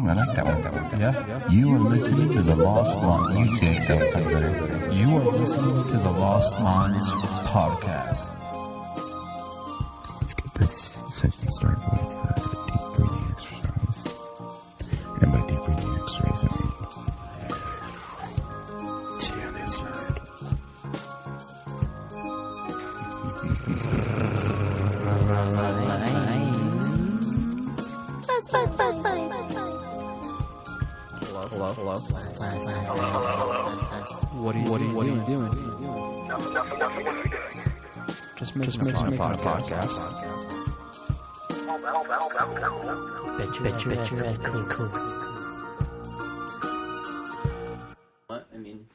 Ooh, I like that one. Yeah. You are listening to the Lost Minds. You say it, that sounds better. You are listening to the Lost Minds podcast. Let's get this session started with a deep breathing exercise. And by deep breathing exercise, I mean, see on the inside. Hello. What are you doing? Just making a podcast. Bet your ass cool. What? I mean,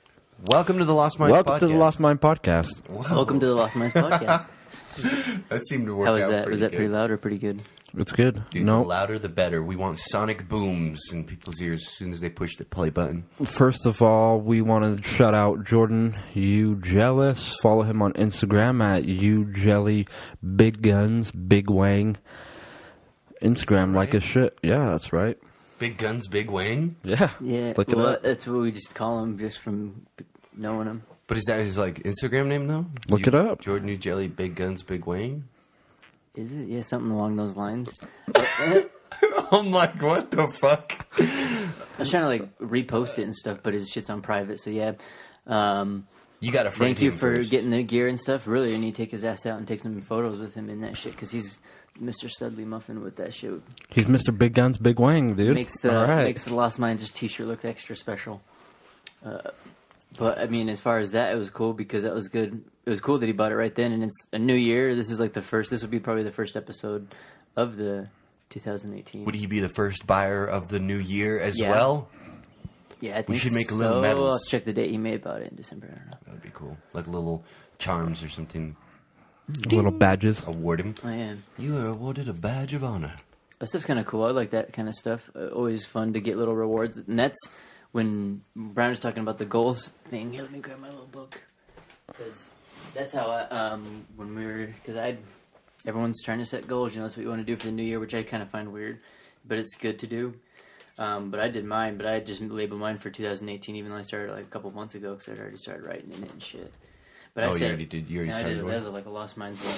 Welcome to the Lost Minds Welcome podcast. to the Lost Mind podcast. welcome to the Lost Minds podcast. That seemed to work How was out that? pretty Was that good. pretty loud or pretty good? It's good. Dude, No, the louder the better. We want sonic booms in people's ears as soon as they push the play button. first of all, we want to shout out Jordan You Jealous. Follow him on Instagram at You Jelly Big Guns Big Wang. Instagram like his shit. Yeah, that's right. Big guns, big wang. Yeah. Yeah, Look it well, up. that's what we just call him, just from knowing him. But is that his like Instagram name though? Look it up. Jordan New Jelly, Big Guns, Big Wang. Is it? Yeah, something along those lines. I'm like, what the fuck? I was trying to like repost it and stuff, but his shit's on private. So yeah, You got to thank you for getting the gear and stuff. Really, I need to take his ass out and take some photos with him in that shit because he's Mr. Studley Muffin with that shit. He's Mr. Big Guns Big Wang, dude. Makes the all right. makes the Lost Minds t-shirt look extra special. But I mean, as far as that, it was cool because that was good. It was cool that he bought it right then, and it's a new year. This is like the first. This would be probably the first episode of the 2018. Would he be the first buyer of the new year as Yeah. well? Yeah, I think We should make so. little medals. I'll check the date he made about it in December. I don't know. That would be cool. Like little charms or something. Little badges. Award him. I am. You are awarded a badge of honor. That stuff's kind of cool. I like that kind of stuff. Always fun to get little rewards. And that's when Brian was talking about the goals thing. Here, let me grab my little book. Because that's how I, when we were, because everyone's trying to set goals. You know, that's what you want to do for the new year, which I kind of find weird. But it's good to do. But I did mine, but I just labeled mine for 2018, even though I started like a couple months ago, because I'd already started writing in it and shit. But I Oh, you said, already did. You already I started did. one? That was like a Lost Minds one.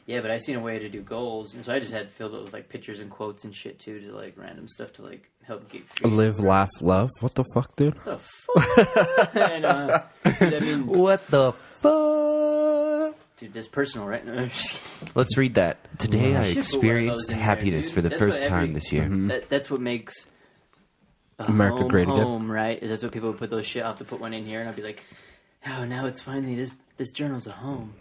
Yeah, but I seen a way to do goals, and so I just had filled it with like pictures and quotes and shit too, to like random stuff to like help get Live, laugh, love. What the fuck, dude? What the fuck? And, dude, I mean, What the fuck? dude, that's personal, right? No, I'm just kidding. Let's read that. Today I should put one of those experienced in there, happiness dude. for the That's first what every- time this year. That's what makes America great again. home, right? Is that's what people would put those shit. I'll have to put one in here, and I'll be like, oh, now it's finally this journal's a home.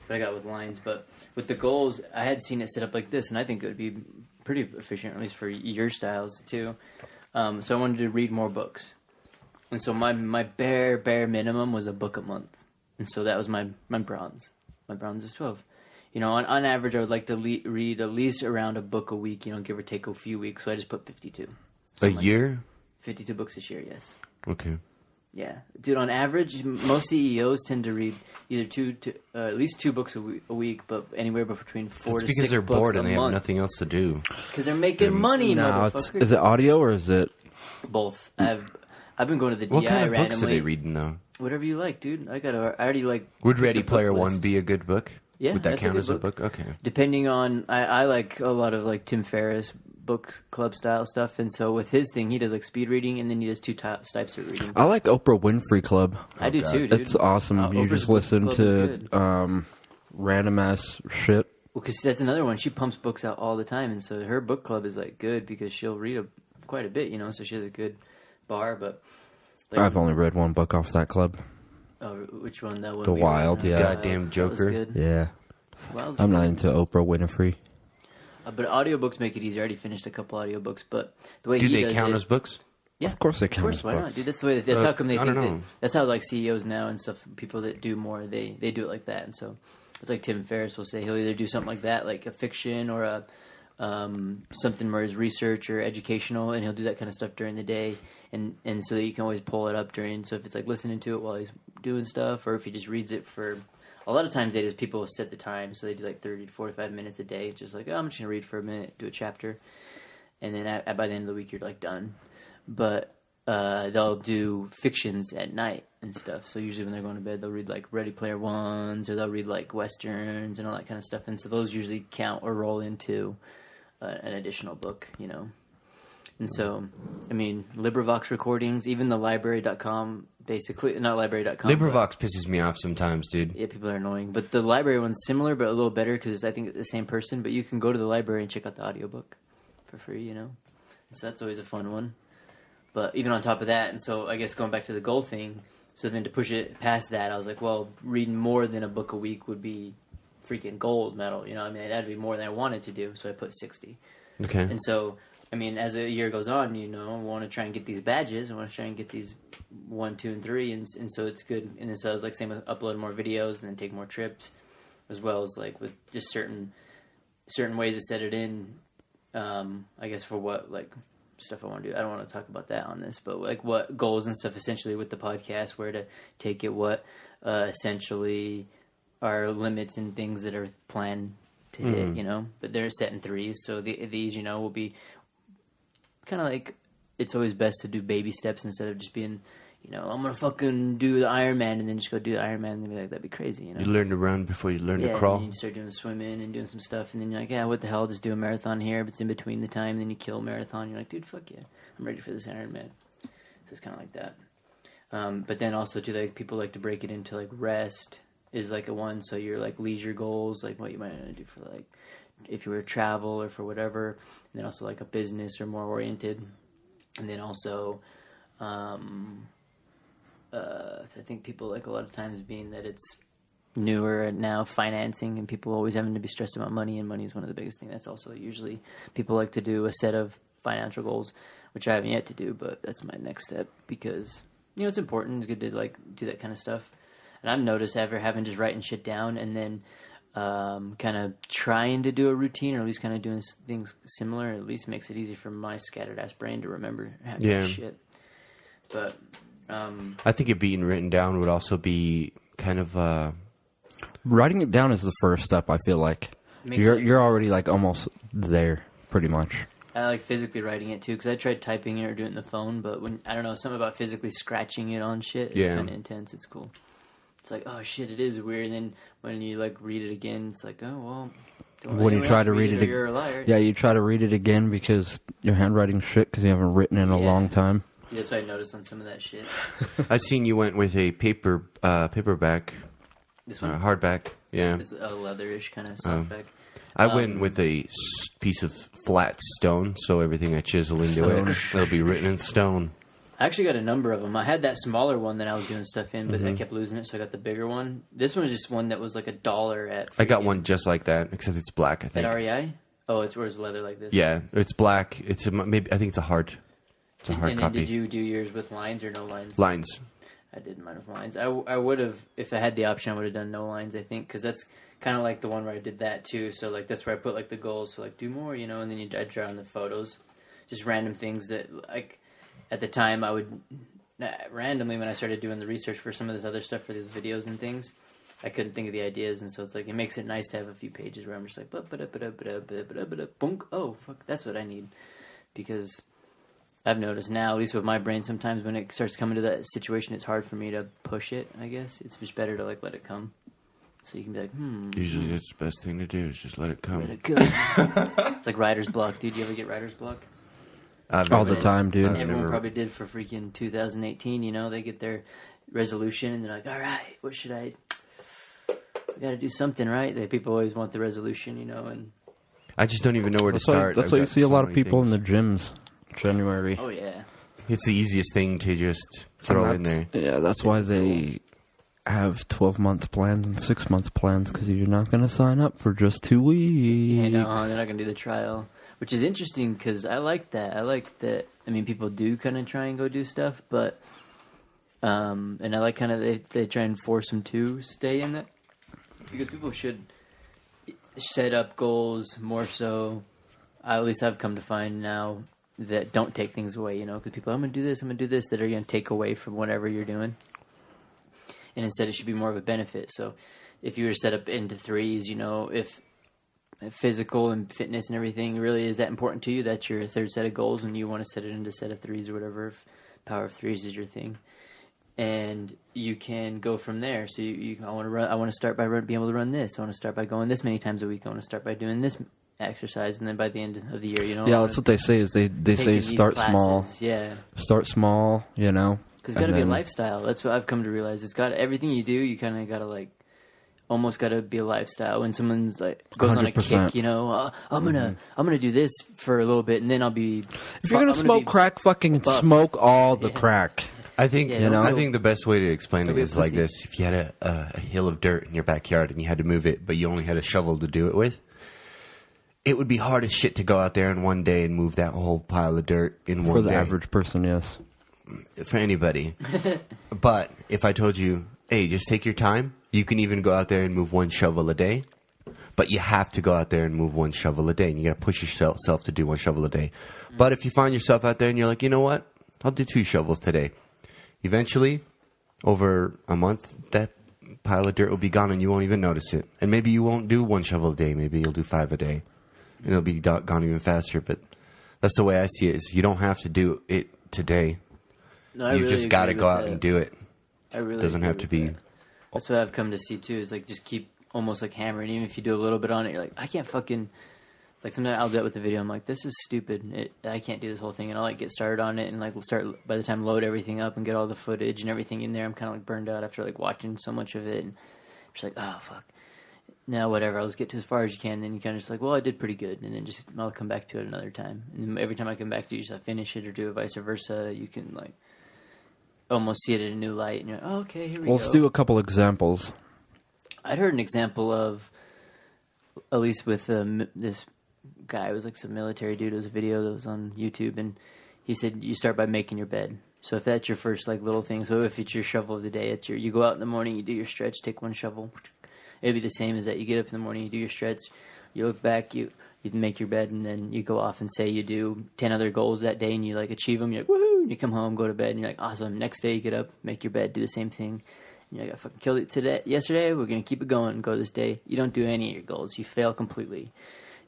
But I got with lines, but with the goals, I had seen it set up like this, and I think it would be pretty efficient, at least for your styles too. So I wanted to read more books, and so my bare minimum was a book a month, and so that was my bronze. My bronze is 12. You know, on average, I would like to read at least around a book a week. You know, give or take a few weeks. So I just put 52. A Something like year? 52 books this year, yes. Okay. Yeah, dude. On average, most CEOs tend to read either at least 2 books a week, but anywhere between 4 It's to because 6 they're books bored a and they have month. nothing else to do. Because they're making money, No, motherfucker. is it audio or is it? Both. I've been going to the DI What kind of randomly. books are they reading though? Whatever you like, dude. I already like. Would Ready the book Player list. One be a good book? Yeah, Would that that's a count good as a book. book? Okay. Depending on, I like a lot of like Tim Ferriss book club style stuff, and so with his thing, he does like speed reading, and then he does 2 types of reading. I like Oprah Winfrey Club. I do God. too, dude. It's awesome. You Oprah's just book listen club is to good. random ass shit. Well, because that's another one. She pumps books out all the time, and so her book club is like good because she'll read quite a bit, you know. So she has a good bar. But like, I've only read one book off that club. which one? That one? The we Wild, read? yeah. Goddamn that was Joker. good. Yeah, Wild's I'm not good. into Oprah Winfrey. But audiobooks make it easier. I already finished a couple audiobooks, but the way Do he they does count it, as books? yeah, Of course they of count course, as why not, books. dude? That's the way. That's how come they I think don't that. know. That's how like CEOs now and stuff. People that do more, they do it like that, and so it's like Tim Ferriss will say he'll either do something like that, like a fiction or a something where it's research or educational, and he'll do that kind of stuff during the day, and so that you can always pull it up during. So if it's like listening to it while he's doing stuff, or if he just reads it for. A lot of times they just people set the time, so they do like 30 to 45 minutes a day. It's just like, oh, I'm just gonna read for a minute, do a chapter. and then by the end of the week you're like done. But they'll do fictions at night and stuff. So usually when they're going to bed, they'll read like Ready Player Ones, or they'll read like westerns and all that kind of stuff. And so those usually count or roll into an additional book, you know. And so, I mean, LibriVox recordings, even the library.com, basically, not library.com. LibriVox pisses me off sometimes, dude. Yeah, people are annoying. But the library one's similar, but a little better because I think it's the same person. But you can go to the library and check out the audiobook for free, you know. So that's always a fun one. But even on top of that, and so I guess going back to the goal thing, so then to push it past that, I was like, well, reading more than a book a week would be freaking gold medal, you know. I mean, that'd be more than I wanted to do, so I put 60. Okay. And so, I mean, as a year goes on, you know, I want to try and get these badges. I want to try and get these 1, 2, and 3, and so it's good. And then so I was like, same with uploading more videos and then take more trips, as well as like with just certain ways to set it in. I guess for what like stuff I want to do. I don't want to talk about that on this, but like what goals and stuff essentially with the podcast, where to take it, what essentially are limits and things that are planned to hit, you know, but they're set in 3s. So these, you know, will be kind of like, it's always best to do baby steps instead of just being, you know, I'm going to fucking do the Ironman and then just go do the Ironman and be like, that'd be crazy, you know. You learn to run before you learn to crawl. And then you start doing swimming and doing some stuff, and then you're like, yeah, what the hell, just do a marathon here, but it's in between the time, and then you kill a marathon, you're like, dude, fuck yeah, I'm ready for this Ironman. So it's kind of like that. But then also, too, like, people like to break it into, like, rest is, like, a one, so your, like, leisure goals, like, what you might want to do for, like, if you were to travel or for whatever, and then also, like, a business or more oriented, and then also, I think people like a lot of times being that it's newer now, financing, and people always having to be stressed about money, and money is one of the biggest things. That's also usually people like to do a set of financial goals, which I haven't yet to do, but that's my next step because, you know, it's important. It's good to like do that kind of stuff. And I've noticed ever having just writing shit down and then kind of trying to do a routine, or at least kind of doing things similar, at least makes it easy for my scattered ass brain to remember having shit. But I think it being written down would also be kind of writing it down is the first step. I feel like you're already like almost there, pretty much. I like physically writing it too, because I tried typing it or doing it on the phone, but when I don't know, something about physically scratching it on shit is kind of intense. It's cool. It's like, oh shit, it is weird. And then when you like read it again, it's like, oh well. When you try to read it, you're a liar. Yeah, you try to read it again because your handwriting's shit because you haven't written in a long time. Yeah, that's what I noticed on some of that shit. I've seen you went with a paperback. This one? Hardback, yeah. It's a leatherish kind of softback. I went with a piece of flat stone, so everything I chisel into it, it'll be written in stone. I actually got a number of them. I had that smaller one that I was doing stuff in, but I kept losing it, so I got the bigger one. This one was just one that was like $1 at... I got one just like that, except it's black, I think. At REI? Oh, it's leather like this? Yeah, it's black. It's maybe I think it's a hard... It's a hard and copy. Did you do yours with lines or no lines? Lines. I did mine with lines. I would have, if I had the option, I would have done no lines, I think, because that's kind of like the one where I did that too. So like that's where I put like the goals. So like do more, you know, and then I draw on the photos, just random things that like at the time I would randomly when I started doing the research for some of this other stuff for these videos and things, I couldn't think of the ideas, and so it's like it makes it nice to have a few pages where I'm just like, oh fuck, that's what I need, because I've noticed now, at least with my brain, sometimes when it starts coming to that situation, it's hard for me to push it, I guess. It's just better to, like, let it come. So you can be like, Usually that's the best thing to do, is just let it come. Let it go. It's like writer's block. Dude, you ever get writer's block? All the time, dude. Everyone probably did for freaking 2018, you know? They get their resolution, and they're like, all right, what should I got to do something, right? People always want the resolution, you know? And I just don't even know where to start. That's why you see a lot of people in the gyms. January. Oh, yeah. It's the easiest thing to just throw in there. Yeah, that's why they have 12-month plans and 6-month plans, because you're not going to sign up for just 2 weeks. Yeah, no, they're not going to do the trial, which is interesting because I like that. I like that. I mean, people do kind of try and go do stuff, but and I like kind of they try and force them to stay in that, because people should set up goals more so. At least I've come to find now that don't take things away, you know, because people, I'm going to do this, that are going to take away from whatever you're doing. And instead it should be more of a benefit. So if you were set up into 3s, you know, if physical and fitness and everything really is that important to you? That's your third set of goals, and you want to set it into a set of threes or whatever. If power of threes is your thing, and you can go from there. So I want to run. I want to start by being able to run this. I want to start by going this many times a week. I want to start by doing this exercise, and then by the end of the year, Yeah, that's what they say. Is they say start small. Yeah, start small. Because it's got to be a lifestyle. That's what I've come to realize. It's got everything you do. You kind of got to like. Almost got to be a lifestyle. When someone's like goes 100%. On a kick, I'm gonna do this for a little bit, and then I'll be. If you're gonna smoke crack, fucking buff. Smoke all the crack. I think I think the best way to explain it is like this: if you had a hill of dirt in your backyard and you had to move it, but you only had a shovel to do it with, it would be hard as shit to go out there in one day and move that whole pile of dirt in one day. For the average person, yes. For anybody, but if I told you, hey, just take your time. You can even go out there and move one shovel a day, but you have to go out there and move one shovel a day, and you got to push yourself to do one shovel a day. But if you find yourself out there and you're like, you know what, I'll do 2 shovels today. Eventually, over a month, that pile of dirt will be gone, and you won't even notice it. And maybe you won't do 1 shovel a day. Maybe you'll do 5 a day, and it'll be gone even faster. But that's the way I see it. Is you don't have to do it today. No, you just got to go out and do it. It doesn't have to be. That's what I've come to see too. Is like just keep almost like hammering. Even if you do a little bit on it, you're like, I can't fucking. Like sometimes I'll do it with the video. I'm like, this is stupid. I can't do this whole thing, and I'll like get started on it, and like we'll start by the time load everything up and get all the footage and everything in there. I'm kind of like burned out after like watching so much of it, and I'm just like, oh fuck. Now whatever. I'll just get to as far as you can. And then you kind of just like, well, I did pretty good, and then just I'll come back to it another time. And then every time I come back to it, you just finish it or do it vice versa. You can like almost see it in a new light, and you're like, oh, okay, here we go. Let's do a couple examples. I'd heard an example of, at least with this guy, it was like some military dude. It was a video that was on YouTube, and he said you start by making your bed. So if that's your first like little thing, so if it's your shovel of the day, you go out in the morning, you do your stretch, take 1 shovel. It'd be the same as that. You get up in the morning, you do your stretch, you look back, you make your bed, and then you go off and say you do 10 other goals that day, and you like achieve them. You're like, woohoo! And you come home, go to bed, and you're like, awesome. Next day, you get up, make your bed, do the same thing. And you're like, I fucking killed it yesterday. We're gonna keep it going and go this day. You don't do any of your goals. You fail completely.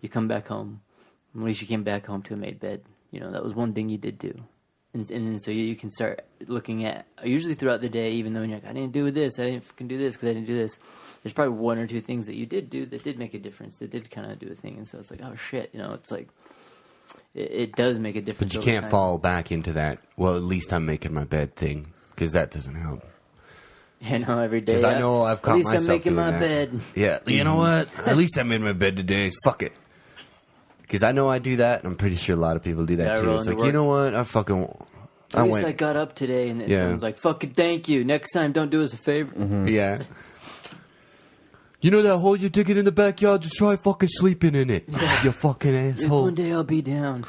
You come back home. At least you came back home to a made bed. That was one thing you did do. And then so you can start looking at, usually throughout the day, even though you're like, I didn't do this, I didn't fucking do this because I didn't do this. There's probably 1 or 2 things that you did do that did make a difference, that did kind of do a thing. And so it's like, oh shit, it's like, it does make a difference. But you can't fall back into that, well, at least I'm making my bed thing, because that doesn't help. Every day. Because I know I've caught myself at least I'm making my that. bed. Yeah, you know what? At least I made my bed today. Fuck it. Because I know I do that, and I'm pretty sure a lot of people do that too. It's like, you know what? At least I got up today, and then someone's like, fucking thank you. Next time, don't do us a favor. Mm-hmm. Yeah. You know that hole you're digging in the backyard? Just try fucking sleeping in it. Yeah. You fucking asshole. One day I'll be down.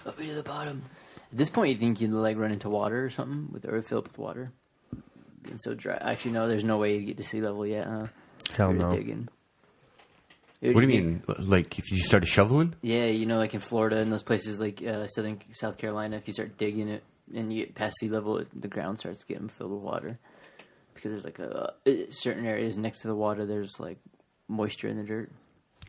I'll be to the bottom. At this point, you think you'd like run into water or something? With the earth filled with water? Being so dry. Actually, no, there's no way you get to sea level yet, huh? Hell no. Digging. What do you mean? Like, if you started shoveling? Yeah, like in Florida and those places like South Carolina, if you start digging it and you get past sea level, the ground starts getting filled with water. Because there's like certain areas next to the water, there's like moisture in the dirt.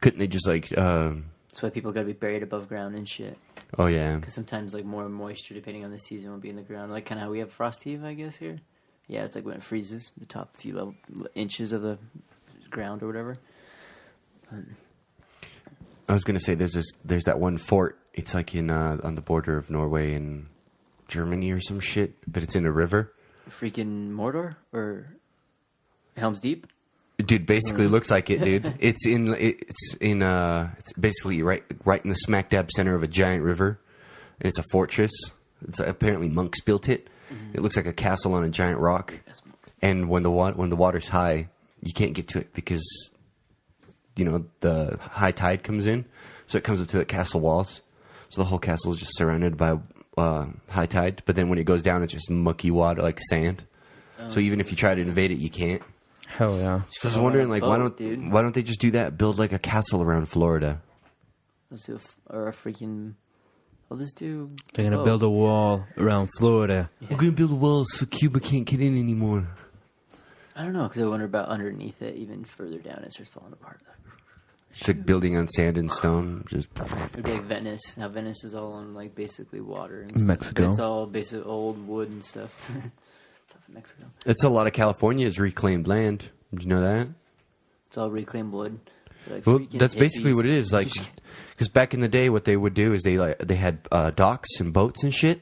Couldn't they just like... That's why people got to be buried above ground and shit. Oh, yeah. Because sometimes like more moisture, depending on the season, will be in the ground. Like kind of how we have frost heave, I guess, here. Yeah, it's like when it freezes, the top few inches of the ground or whatever. I was going to say, there's that one fort. It's like in on the border of Norway and Germany or some shit, but it's in a river. Freaking Mordor or Helm's Deep? Dude, basically looks like it, dude. It's basically right in the smack dab center of a giant river, and it's a fortress. It's apparently monks built it. Mm-hmm. It looks like a castle on a giant rock. And when the water's high, you can't get to it because the high tide comes in, so it comes up to the castle walls. So the whole castle is just surrounded by high tide. But then when it goes down, it's just mucky water like sand. So even if you try to invade it, you can't. Hell yeah! So I was wondering, like, why don't they just do that? Build like a castle around Florida. Let's do or a freaking. Well, let's do. They're gonna build a wall around Florida. Yeah. We're gonna build a wall so Cuba can't get in anymore. I don't know, because I wonder about underneath it, even further down, it starts falling apart. It's like building on sand and stone. Just It'd be like Venice. How Venice is all on like basically water and stuff. Mexico. But it's all basically old wood and stuff. Mexico. it's a lot of California is reclaimed land. Did you know that? It's all reclaimed wood. Like Well, freaking that's basically hippies. what it is. Like, because back in the day, what they would do is they had docks and boats and shit,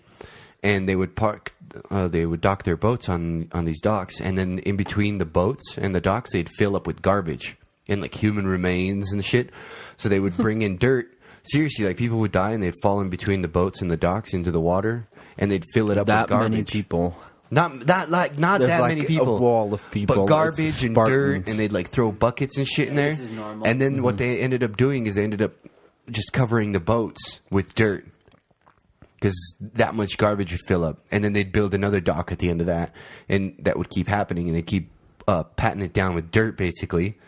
and they would dock their boats on these docks, and then in between the boats and the docks, they'd fill up with garbage and like human remains and shit. So they would bring in dirt. Seriously, like people would die and they'd fall in between the boats and the docks into the water, and they'd fill it up That with garbage. many people. Not There's that like many people. a wall of people. But It's garbage and dirt, Spartans. and they'd like throw buckets and shit in there. This is normal. And then what they ended up doing is they ended up just covering the boats with dirt because that much garbage would fill up. And then they'd build another dock at the end of that, and that would keep happening. And they'd keep patting it down with dirt, basically.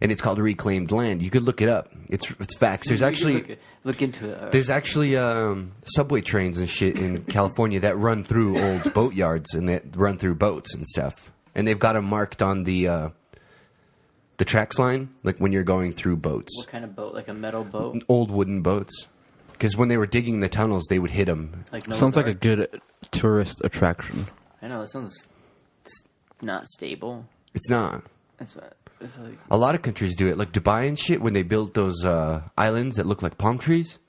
And it's called reclaimed land. You could look it up. It's facts. There's You can actually look into it. there's actually subway trains and shit in California that run through old boat yards and that run through boats and stuff. And they've got them marked on the tracks line, like when you're going through boats. What kind of boat? Like a metal boat? Old wooden boats. Because when they were digging the tunnels, they would hit them. Like Noah's Sounds like a Ark? good tourist attraction. I know, that sounds not stable. It's not. That's what. It's like. A lot of countries do it. Like Dubai and shit, when they built those islands that look like palm trees.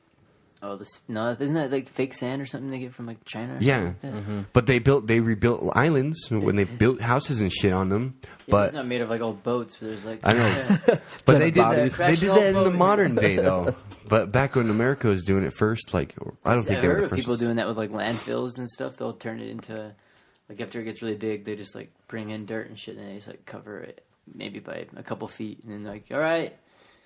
Oh, no, isn't that like fake sand or something they get from like China? Or Yeah. something like that? But they rebuilt islands when they built houses and shit on them. Yeah, But it's not made of like old boats, but there's like. I know. But they did that. bodies. They did Crashed that in all the boat. modern day, though. But back when America was doing it first, like I don't think I've they were heard the of first. people doing that with like landfills and stuff. They'll turn it into, like after it gets really big, they just like bring in dirt and shit, and they just like cover it maybe by a couple feet, and then like, all right,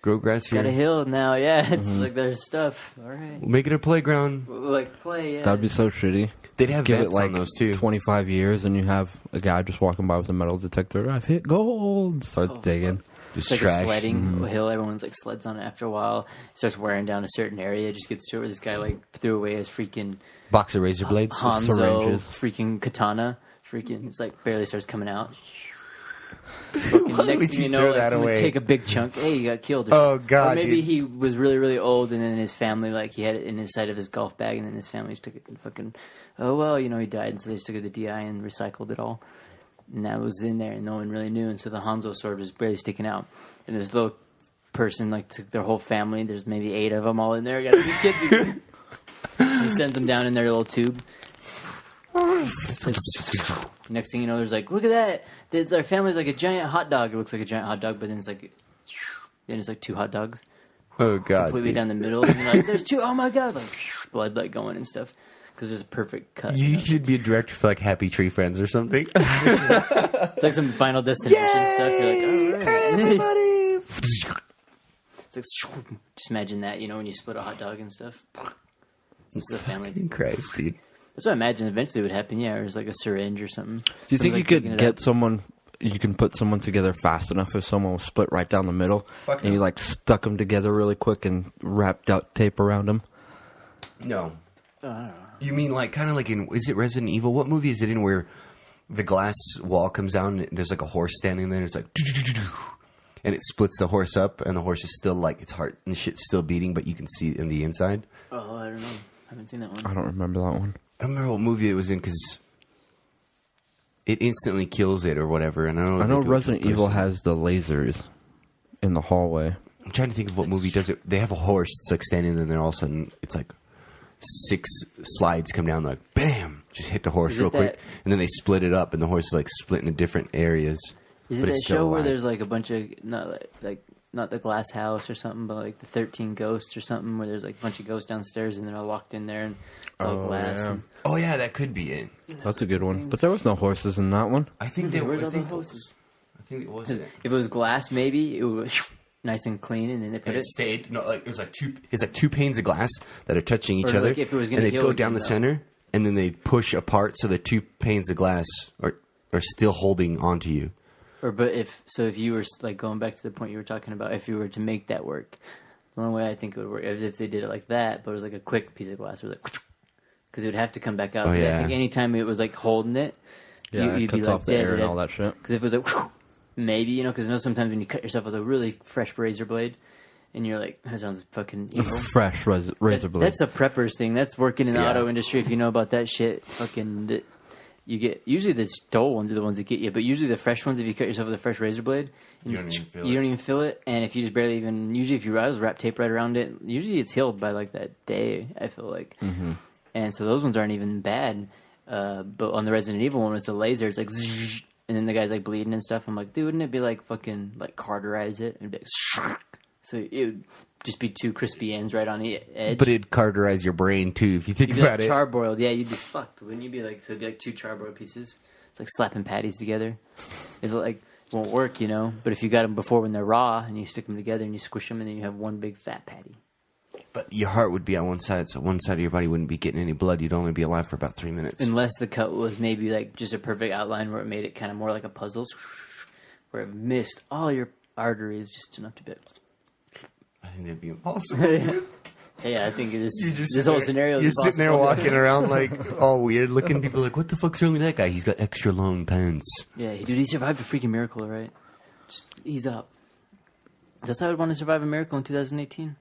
Grow grass here. got a hill now. Yeah, it's like there's stuff. All right, We'll make it a playground. we'll, like play. Yeah, That'd be so shitty. They'd have Give it vets like on those too. 25 years, and you have a guy just walking by with a metal detector. I've hit gold. Start Oh, digging. Just It's like trash. a sledding hill. Everyone's like sleds on it after a while. It starts wearing down a certain area. It just gets to it where this guy like threw away his freaking Box of razor blades. Hanzo syringes. freaking katana. Freaking, it's like barely starts coming out. Fucking Why next would thing you you know, throw like, that someone away? take a big chunk. Hey, you got killed. Or Oh, something. God, Or maybe dude. he was really, really old, and then his family, like, he had it in his side of his golf bag, and then his family just took it and fucking, oh well, you know, he died, and so they just took it to the DI and recycled it all. And that was in there, and no one really knew, and so the Hanzo sword was barely sticking out. And this little person, like, took their whole family. There's maybe 8 of them all in there. Got a few kids again. He sends them down in their little tube. It's like, next thing you know, there's like, look at that. Their family's like a giant hot dog. It looks like a giant hot dog, but then it's like 2 hot dogs Oh god. completely Dude. down the middle. And you're like, there's 2. Oh my god! Like blood like going and stuff because there's a perfect cut. You should be a director for like Happy Tree Friends or something. It's like some Final Destination stuff. You're like, all right. Everybody. It's like, just imagine that, you know, when you split a hot dog and stuff. It's the family. Christ, dude. That's what I imagine eventually would happen. Yeah, or it's like a syringe or something. Do you think Someone's, you like, could picking it get up. someone? You can put someone together fast enough if someone was split right down the middle, Fuck and you no. like stuck them together really quick and wrapped duct tape around them. No. You mean like kind of like in is it Resident Evil? What movie is it in where the glass wall comes down and there's like a horse standing there and it's like and it splits the horse up and the horse is still like its heart and shit's still beating but you can see it in the inside. Oh, I don't know. I haven't seen that one. I don't remember that one. I don't remember what movie it was in because it instantly kills it or whatever. And I don't. I know think it was Resident a Evil person. has the lasers in the hallway. I'm trying to think of what movie does it. They have a horse. It's like standing there, and then all of a sudden, it's like 6 slides come down, like bam, just hit the horse Is it real quick, that- and then they split it up, and the horse is like split into different areas. Is it but that it's still show where alive. there's like a bunch of not the glass house or something, but like the 13 ghosts or something, where there's like a bunch of ghosts downstairs and they're all locked in there and it's all glass. yeah. And Oh yeah, that could be it. That's a good one. But there was no horses in that one. I think they where's were. all the horses? I think it was. If it was glass, maybe it was nice and clean, and then they put And it. it stayed. No, like it was like two. It's like 2 panes of glass that are touching each Or, other, like, if it was gonna and they heal go again, down the though. center, and then they push apart, so the 2 panes of glass are still holding onto you. But if you were like going back to the point you were talking about, if you were to make that work, the only way I think it would work is if they did it like that, but it was like a quick piece of glass, it was like because it would have to come back out. Oh, But yeah. I think anytime it was like holding it, Yeah, it you'd be cuts like off the dead. air and It'd all that shit. Because if it was like maybe because I know sometimes when you cut yourself with a really fresh razor blade, and you're like, that sounds fucking evil. Fresh razor blade. That's a prepper's thing. That's working in the Yeah. auto industry. If you know about that shit, fucking, you get usually the stole ones are the ones that get you, but usually the fresh ones, if you cut yourself with a fresh razor blade, and You don't even feel you it. don't even feel it, and if you just barely even, usually if you wrap tape right around it, usually it's healed by like that day. I feel like, and so those ones aren't even bad. But on the Resident Evil one, it's a laser. It's like, zzz, and then the guy's like bleeding and stuff. I'm like, dude, wouldn't it be like fucking like cauterize it? It'd be like, shh. So it would just be two crispy ends right on the edge. But it'd cauterize your brain too if you think You'd be about like it. charbroiled. Yeah, you'd be fucked. Wouldn't you be like, so it'd be like two charbroiled pieces. It's like slapping patties together. It's like, it won't work, you know? But if you got them before when they're raw and you stick them together and you squish them and then you have one big fat patty. But your heart would be on one side, so one side of your body wouldn't be getting any blood. You'd only be alive for about 3 minutes. Unless the cut was maybe like just a perfect outline where it made it kind of more like a puzzle, where it missed all your arteries just enough to be. I think that'd be impossible. Yeah, I think it is. This whole scenario. You're is sitting there impossible. walking around like all weird looking. People are like, what the fuck's wrong with that guy? He's got extra long pants. Yeah, dude, he survived a freaking miracle, right? Just ease up. That's how I would want to survive a miracle in 2018.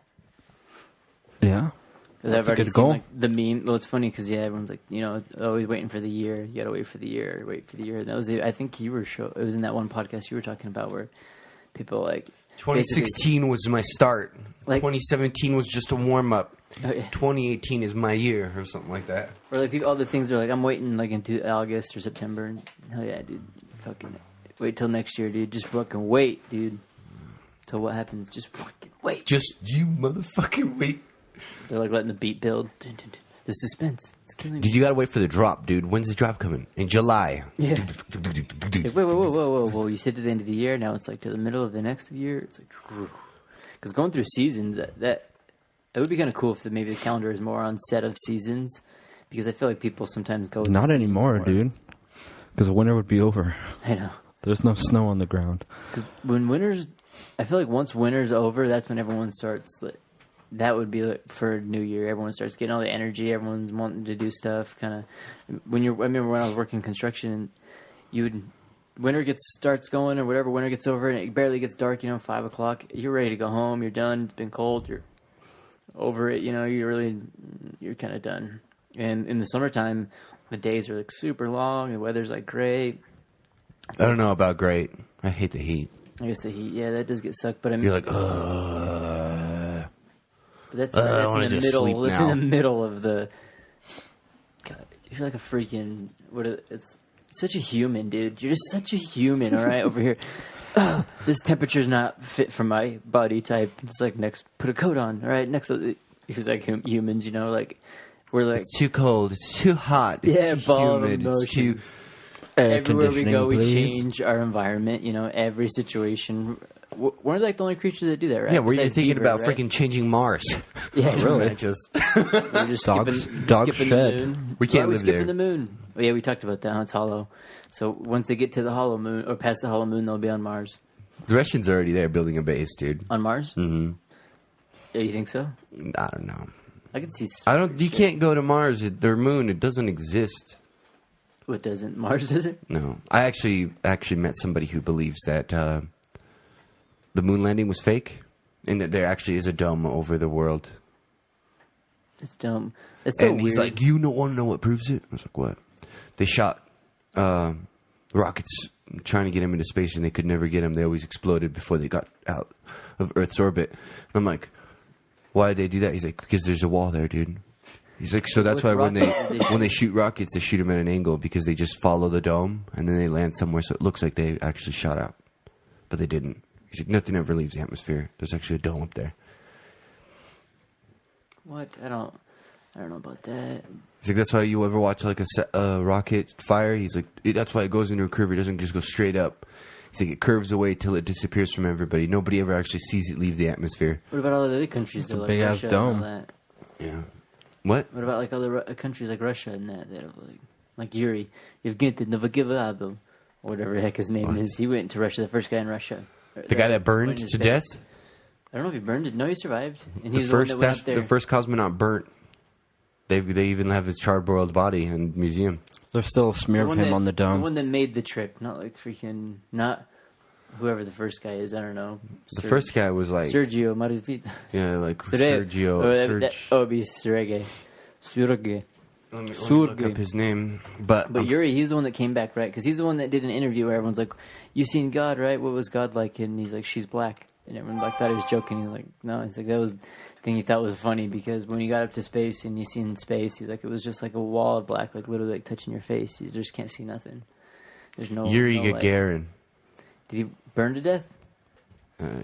Yeah. Because That's I've a already good seen goal. like the meme. Well, it's funny because everyone's like, always waiting for the year. You gotta wait for the year. Wait for the year. And that was, I think you were It was in that one podcast you were talking about where people like 2016 was my start. Like- 2017 was just a warm up. Oh, yeah. 2018 is my year, or something like that. Or like people, all the things are like, I'm waiting like into August or September. And, hell yeah, dude. Fucking wait till next year, dude. Just fucking wait, dude. Till what happens? Just fucking wait. Just you motherfucking wait. They're like letting the beat build. Dun, dun, dun. The suspense. It's killing me. Dude, you gotta wait for the drop, dude. When's the drop coming? In July. Yeah. Like, whoa. You said to the end of the year. Now it's like to the middle of the next year. It's like, because going through seasons, that it would be kind of cool if maybe the calendar is more on set of seasons. Because I feel like people sometimes go. Not into anymore, seasons more. dude. Because winter would be over. I know. There's no snow on the ground. Because when winter's, I feel like once winter's over, that's when everyone starts. Like, that would be like for New Year. Everyone starts getting all the energy. Everyone's wanting to do stuff. Kind of I remember when I was working construction, and winter starts going or whatever. Winter gets over and it barely gets dark. 5 o'clock. You're ready to go home. You're done. It's been cold. You're over it. You're kind of done. And in the summertime, the days are like super long. The weather's like great. I don't know about great. I hate the heat. I guess the heat, yeah, that does get sucked. But I mean, You're like, but that's I in wanna the just middle. sleep It's now. in the middle of the. God, you're like a freaking. It's such a human, dude. You're just such a human. All right, over here. This temperature's not fit for my body type. It's like next, put a coat on. All right, next. It's like humans, like we're like it's too cold. It's too hot. It's Yeah, too ball of humid. It's emotion. too. Air everywhere we go, conditioning, we please. change our environment. Every situation. We're like the only creatures that do that, right? Yeah, were you Besides thinking beaver, about right? freaking changing Mars? Yeah, really? Just We're just Dogs skipping shed. the moon. We can't Why are live skipping there. the moon. Oh, yeah, we talked about that. Huh? It's hollow. So once they get to the hollow moon or past the hollow moon, they'll be on Mars. the Russians are already there building a base, dude. On Mars? Mm-hmm. Yeah, you think so? I don't know. I can see. I don't. You can't go to Mars. Their moon. It doesn't exist. What doesn't Mars does it? No, I actually met somebody who believes that the moon landing was fake, and that there actually is a dome over the world. It's dumb. It's so and he's weird. like, "You don't want to know what proves it?" I was like, "What?" They shot rockets trying to get him into space, and they could never get him. They always exploded before they got out of Earth's orbit. And I'm like, "Why did they do that?" He's like, "Because there's a wall there, dude." He's like, "So that's Which why when rocket did they they shoot rockets, they shoot them at an angle because they just follow the dome and then they land somewhere, so it looks like they actually shot out, but they didn't." He's like, "Nothing ever leaves the atmosphere. There's actually a dome up there." What? I don't know about that. He's like, "That's why you ever watch like a rocket fire?" He's like, "That's why it goes into a curve. It doesn't just go straight up." He's like, "It curves away till it disappears from everybody. Nobody ever actually sees it leave the atmosphere." What about all the other countries? That, like big-ass Russia and all dome. that? Yeah. What? What about like other countries like Russia and that have like Yuri Yevgeny Novogivadov, or whatever the heck his name is? He went to Russia, the first guy in Russia. The guy that burned his to face. death? I don't know if he burned it. No, he survived, and The he was the one first that went up there. the first cosmonaut burnt. They even have his charred-boiled body in museum. There's still a smear of him on the The dome. one that made the trip, not like freaking not. whoever the first guy is. I don't know. The first guy was like Sergio Marifita. yeah, like Sergio. It'd be Sergey. Sergey. Let me look up his name. But Yuri, he's the one that came back, right? Because he's the one that did an interview where everyone's like, "You seen God, right? What was God like?" And he's like, "She's black." And everyone like thought he was joking. He's like, "No." He's like, that was the thing he thought was funny because when he got up to space and you seen space, he's like, it was just like a wall of black, like literally like touching your face. You just can't see nothing. There's no Yuri no Gagarin. Did he burn to death?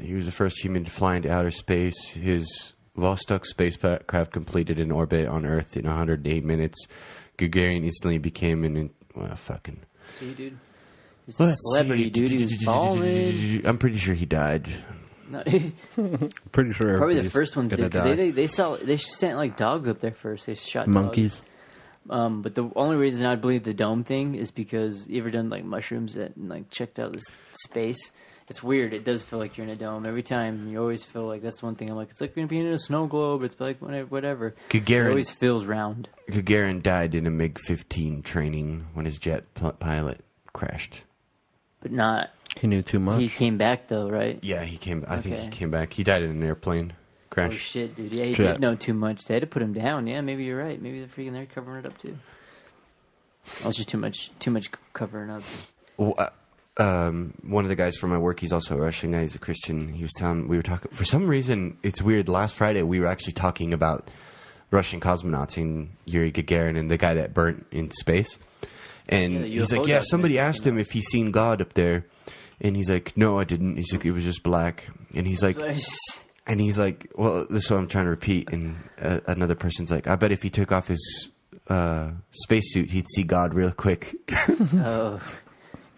He was the first human to fly into outer space. His Vostok spacecraft completed an orbit on Earth in 108 minutes. Gagarin instantly became fucking... See, dude? He's a celebrity, dude. He was balling. I'm pretty sure he died. Pretty sure Probably the first ones did. die. Because they sent like dogs up there first. They shot Monkeys. Dogs. But the only reason I believe the dome thing is because you ever done like mushrooms and like checked out this space? It's weird. It does feel like you're in a dome every time. You always feel like that's one thing. I'm like, it's like being in a snow globe. It's like whatever. It always feels round. Gagarin died in a MiG-15 training when his jet pilot crashed. But not. He knew too much. He came back though, right? Yeah, he came. I think he came back. He died in an airplane crash. Oh shit, dude! Yeah, he did know too much. They had to put him down. Yeah, maybe you're right. Maybe they're freaking there covering it up too. That was just too much covering up. Well, one of the guys from my work, he's also a Russian guy. He's a Christian. He was telling we were talking. For some reason, it's weird. Last Friday, we were actually talking about Russian cosmonauts and Yuri Gagarin and the guy that burnt in space. And he's like, yeah, somebody asked him if he's seen God up there. And he's like, no, I didn't. He's like, it was just black. And he's like, well, this is what I'm trying to repeat. And another person's like, I bet if he took off his spacesuit, he'd see God real quick. Oh,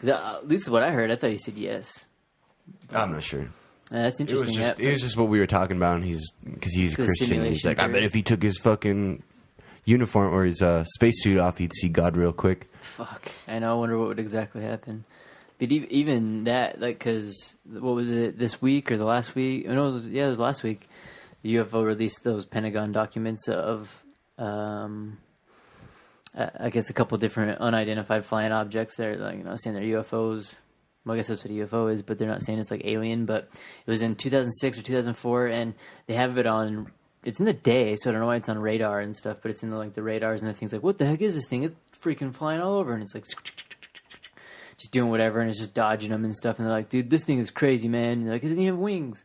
at least what I heard, I thought he said yes. I'm not sure. That's interesting. It was just what we were talking about. And because he's a Christian. And he's like, I bet if he took his fucking uniform or his spacesuit off, he'd see God real quick. Fuck. I know. I wonder what would exactly happen. But even that, like, because what was it, this week or the last week? No, it was last week. The UFO released those Pentagon documents of, I guess, a couple different unidentified flying objects. They're like, saying they're UFOs. Well, I guess that's what a UFO is, but they're not saying it's like alien. But it was in 2006 or 2004, and they have it on. It's in the day, so I don't know why it's on radar and stuff. But it's in the radars and the things like, what the heck is this thing? It's freaking flying all over, and it's like. Just doing whatever, and it's just dodging them and stuff. And they're like, "Dude, this thing is crazy, man." And they're like, "It doesn't even have wings."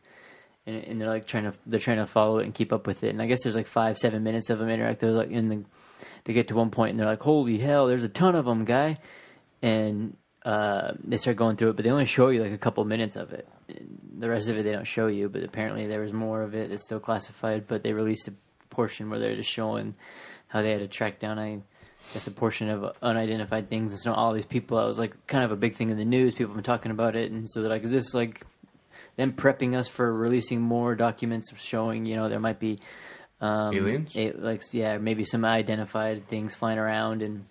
And they're like trying to follow it and keep up with it. And I guess there's like 5-7 minutes of them interact. They're like, they get to one point and they're like, "Holy hell, there's a ton of them, guy!" And they start going through it, but they only show you like a couple minutes of it. The rest of it they don't show you. But apparently there was more of it. It's still classified, but they released a portion where they're just showing how they had to track down It's a portion of unidentified things. It's not all these people. That was like kind of a big thing in the news. People have been talking about it, and so they're like, "Is this like them prepping us for releasing more documents showing, there might be aliens? Maybe some identified things flying around?" And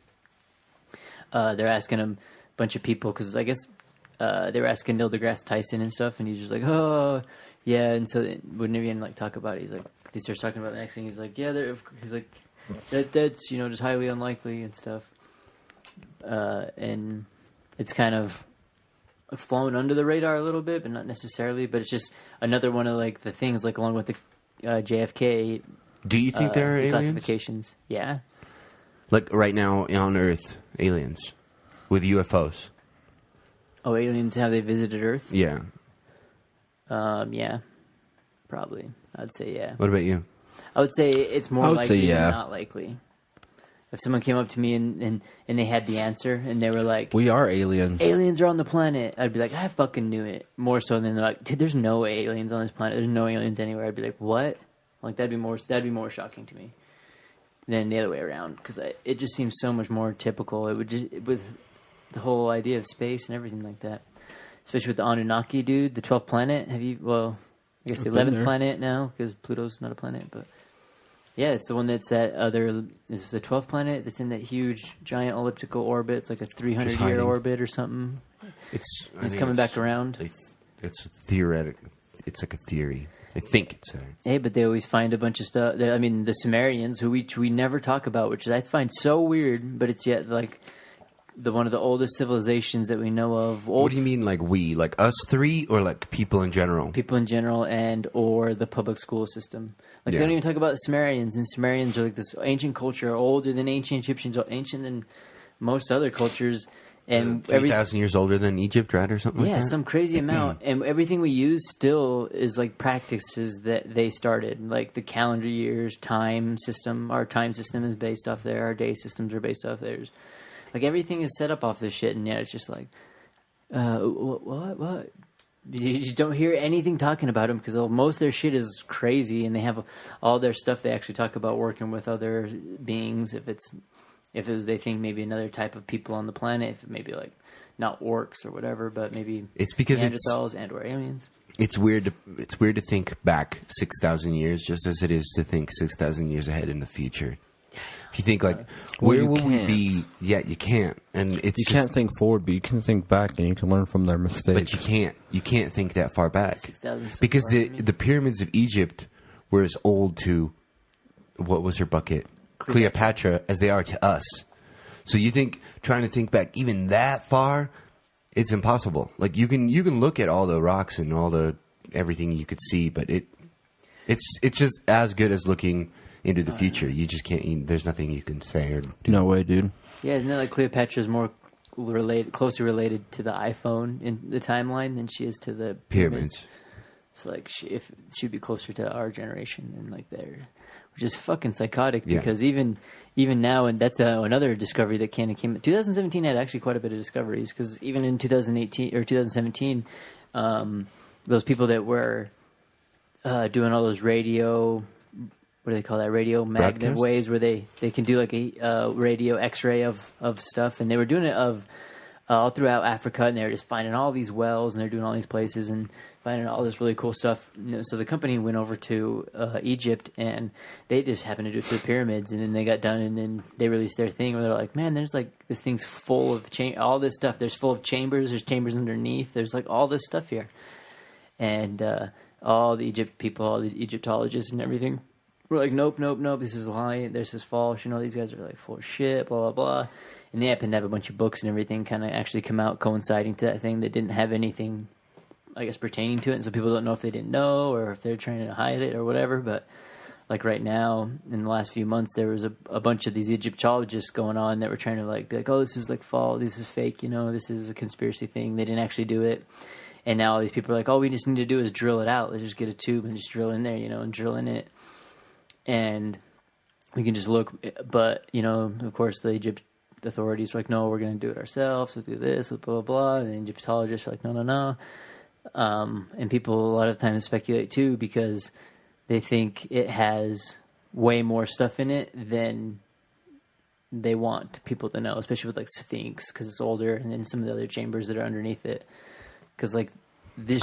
they're asking a bunch of people because I guess they were asking Neil deGrasse Tyson and stuff, and he's just like, "Oh, yeah." And so wouldn't even like talk about it. He's like, he starts talking about the next thing. He's like, "Yeah, he's like." That's just highly unlikely and stuff, and it's kind of flown under the radar a little bit, but not necessarily. But it's just another one of like the things, like along with the JFK. Do you think there are aliens? Classifications? Yeah, like right now on Earth, aliens with UFOs. Oh, aliens! Have they visited Earth? Yeah. Yeah, probably. I'd say yeah. What about you? I would say it's more likely than not likely. If someone came up to me and they had the answer and they were like, "We are aliens. Aliens are on the planet," I'd be like, "I fucking knew it." More so than they're like, "Dude, there's no aliens on this planet. There's no aliens anywhere." I'd be like, "What?" Like that'd be more shocking to me than the other way around because it just seems so much more typical. It would just with the whole idea of space and everything like that, especially with the Anunnaki, dude, the 12th planet. Have you? Well, I guess the 11th planet now because Pluto's not a planet, but. Yeah, it's the one that's it's the 12th planet that's in that huge, giant elliptical orbit. It's like a 300-year orbit or something. It's coming back around. It's theoretic. It's like a theory. I think it's there. Hey, but they always find a bunch of stuff. I mean, the Sumerians, who we never talk about, which I find so weird, but it's yet like one of the oldest civilizations that we know of. What do you mean, like we? Like us three, or like people in general? People in general, and or the public school system. Like, they don't even talk about Sumerians, and Sumerians are like this ancient culture, older than ancient Egyptians, ancient than most other cultures. And 3,000 years older than Egypt, right, or something like that? Yeah, some crazy amount. And everything we use still is like practices that they started. Like the calendar years, time system. Our time system is based off there. Our day systems are based off theirs. Like, everything is set up off this shit, and yet it's just like, what? You just don't hear anything talking about them, because most of their shit is crazy, and they have all their stuff. They actually talk about working with other beings, if it was, they think maybe another type of people on the planet, if it maybe like not orcs or whatever, but maybe it's because Neanderthals and or aliens. It's weird to think back 6,000 years, just as it is to think 6,000 years ahead in the future. If you think like, where will we be? Yeah, you can't, and you can't think forward, but you can think back, and you can learn from their mistakes. But you can't think that far back, 6,000 because the pyramids of Egypt were as old to, what was her bucket, Cleopatra, as they are to us. So you think trying to think back even that far, it's impossible. Like, you can look at all the rocks and all the everything you could see, but it's just as good as looking into the future. You just can't. There's nothing you can say or do. No way, dude. Yeah, isn't it like Cleopatra is more closely related to the iPhone in the timeline than she is to the pyramids? So like, she'd be closer to our generation than like there, which is fucking psychotic. Because even now, and that's another discovery that came. 2017 had actually quite a bit of discoveries, because even in 2018 or 2017, those people that were doing all those radio. What do they call that? Radio magnet broadcast? waves, where they can do like a radio X-ray of stuff, and they were doing it all throughout Africa, and they were just finding all these wells, and they're doing all these places and finding all this really cool stuff. So the company went over to Egypt, and they just happened to do it to the pyramids, and then they got done, and then they released their thing where they're like, man, there's like this thing's full of all this stuff. There's full of chambers. There's chambers underneath. There's like all this stuff here, and all the Egypt people, all the Egyptologists and everything. We're like, nope, this is lying, this is false, these guys are like full of shit, blah, blah, blah. And they happen to have a bunch of books and everything kind of actually come out coinciding to that thing that didn't have anything, I guess, pertaining to it. And so people don't know if they didn't know or if they're trying to hide it or whatever. But like right now, in the last few months, there was a bunch of these Egyptologists going on that were trying to like be like, oh, this is like false, this is fake, this is a conspiracy thing. They didn't actually do it. And now all these people are like, all we just need to do is drill it out. Let's just get a tube and just drill in there, and drill in it. And we can just look, but, of course, the Egypt authorities are like, no, we're going to do it ourselves, we'll do this, blah, blah, blah. And the Egyptologists are like, no. And people a lot of times speculate, too, because they think it has way more stuff in it than they want people to know, especially with, like, Sphinx, because it's older, and then some of the other chambers that are underneath it. Because, like,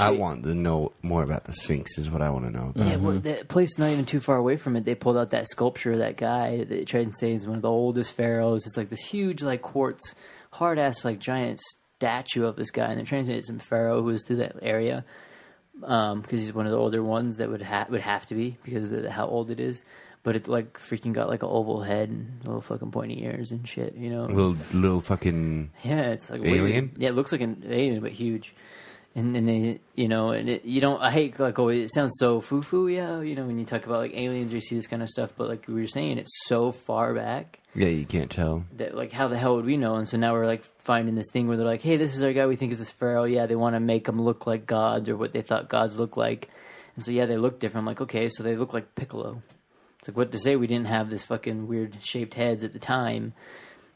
I want to know more about the Sphinx is what I want to know about. Yeah, well, that place not even too far away from it, they pulled out that sculpture of that guy that they tried to say is one of the oldest pharaohs. It's like this huge, like, quartz, hard-ass, like, giant statue of this guy. And they're trying to say it's some pharaoh who was through that area because he's one of the older ones that would have to be because of how old it is. But it, like, freaking got, like, an oval head and little fucking pointy ears and shit, Little fucking yeah, it's like alien? weird. Yeah, it looks like an alien, but huge. And they, and it, I hate, like, oh, it sounds so foo-foo, when you talk about, like, aliens or you see this kind of stuff, but, like we were saying, it's so far back. Yeah, you can't tell. That, like, how the hell would we know? And so now we're, like, finding this thing where they're like, hey, this is our guy we think is this pharaoh. Yeah, they want to make him look like gods or what they thought gods look like. And so, yeah, they look different. I'm like, okay, so they look like Piccolo. It's like, what to say? We didn't have this fucking weird shaped heads at the time.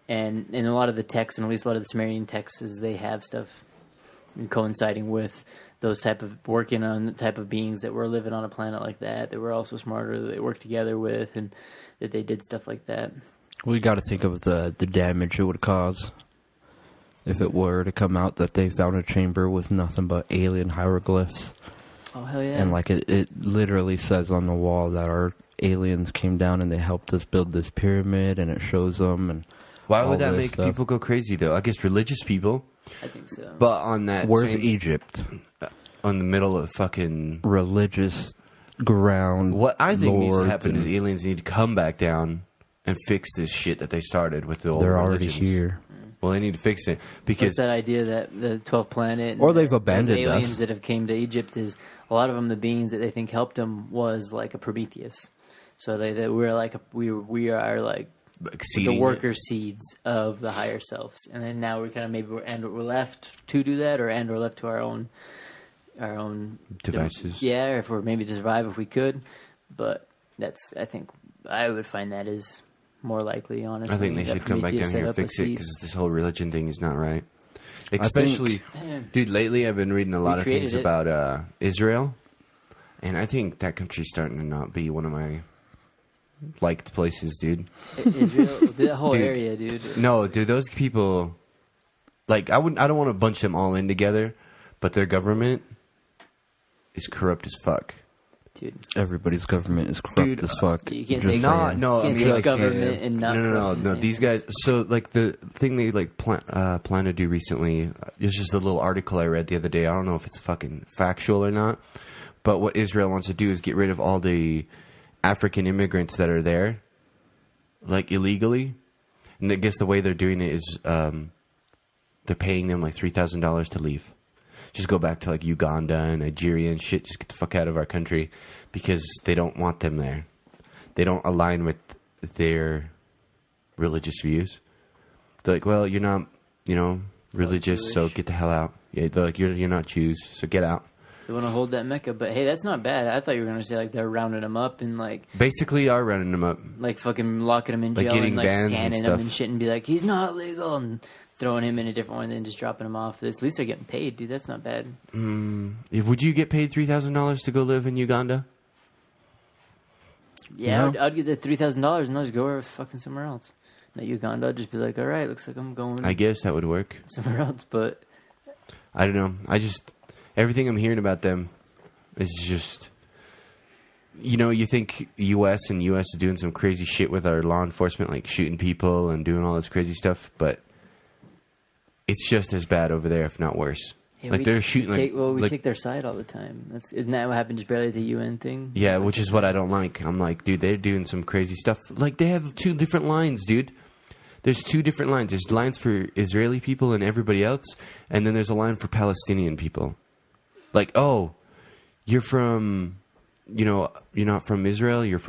And in a lot of the texts, and at least a lot of the Sumerian texts, is they have stuff coinciding with those type of working on the type of beings that were living on a planet like that were also smarter, that they worked together with, and that they did stuff like that. We got to think of the damage it would cause if it were to come out that they found a chamber with nothing but alien hieroglyphs. Oh, hell yeah. And like it literally says on the wall that our aliens came down and they helped us build this pyramid, and it shows them. And why would that make people go crazy, though? I guess religious people. I think so. But on that where's Egypt? On the middle of fucking religious ground. What I think needs to happen is and aliens need to come back down and fix this shit that they started with the old they're religions. already here. Well, they need to fix it because What's that idea that the 12th planet, Or they've those abandoned aliens us. that have came to Egypt is a lot of them. The beings that they think helped them was like a Prometheus. So we are like the exceeding worker seeds of the higher selves, and then now we're kind of we're left to do that, or we're left to our own devices. Yeah, or if we're maybe to survive if we could, but I think I would find that is more likely. Honestly, I think they that should come back Prometheus down here set and up a fix it seed. because this whole religion thing is not right. Especially, dude, lately I've been reading a lot of created things it. about Israel, and I think that country's starting to not be one of my liked places, dude. Israel, the whole Dude. area, dude. No, dude, those people, like, I don't want to bunch them all in together, but their government is corrupt as fuck. Dude, Everybody's government is corrupt Dude, as fuck. you can't Just say saying. No, you can't I mean, say like, government and not No. corrupt at the same These time. guys. So, like, the thing they like plan to do recently is just a little article I read the other day. I don't know if it's fucking factual or not, but what Israel wants to do is get rid of all the African immigrants that are there, like illegally. And I guess the way they're doing it is they're paying them like $3,000 to leave. Just go back to like Uganda and Nigeria and shit. Just get the fuck out of our country because they don't want them there. They don't align with their religious views. They're like, well, you're not, religious, so Jewish. get the hell out. Yeah, they're like, you're not Jews, so get out. They want to hold that Mecca, but hey, that's not bad. I thought you were going to say like they're rounding them up and like Basically, are running them up. fucking locking him in Like jail getting and like bans and scanning him stuff. and shit and be like, he's not legal, and throwing him in a different one and then just dropping him off. At least they're getting paid, dude. That's not bad. Would you get paid $3,000 to go live in Uganda? Yeah, No. I'd get the $3,000 and I'll just go fucking somewhere else. Not Uganda. I'd just be like, all right, looks like I'm going I guess that would work. somewhere else. But I don't know. Everything I'm hearing about them is just, you think U.S. is doing some crazy shit with our law enforcement, like shooting people and doing all this crazy stuff, but it's just as bad over there, if not worse. yeah, Like they're shooting, we like take their side all the time. Isn't that what happened just barely at the UN thing? yeah, which is what I don't like. I'm like, dude, they're doing some crazy stuff. Like they have two different lines, dude. There's two different lines. There's lines for Israeli people and everybody else, and then there's a line for Palestinian people. Like, oh, you're from, you're not from Israel. You're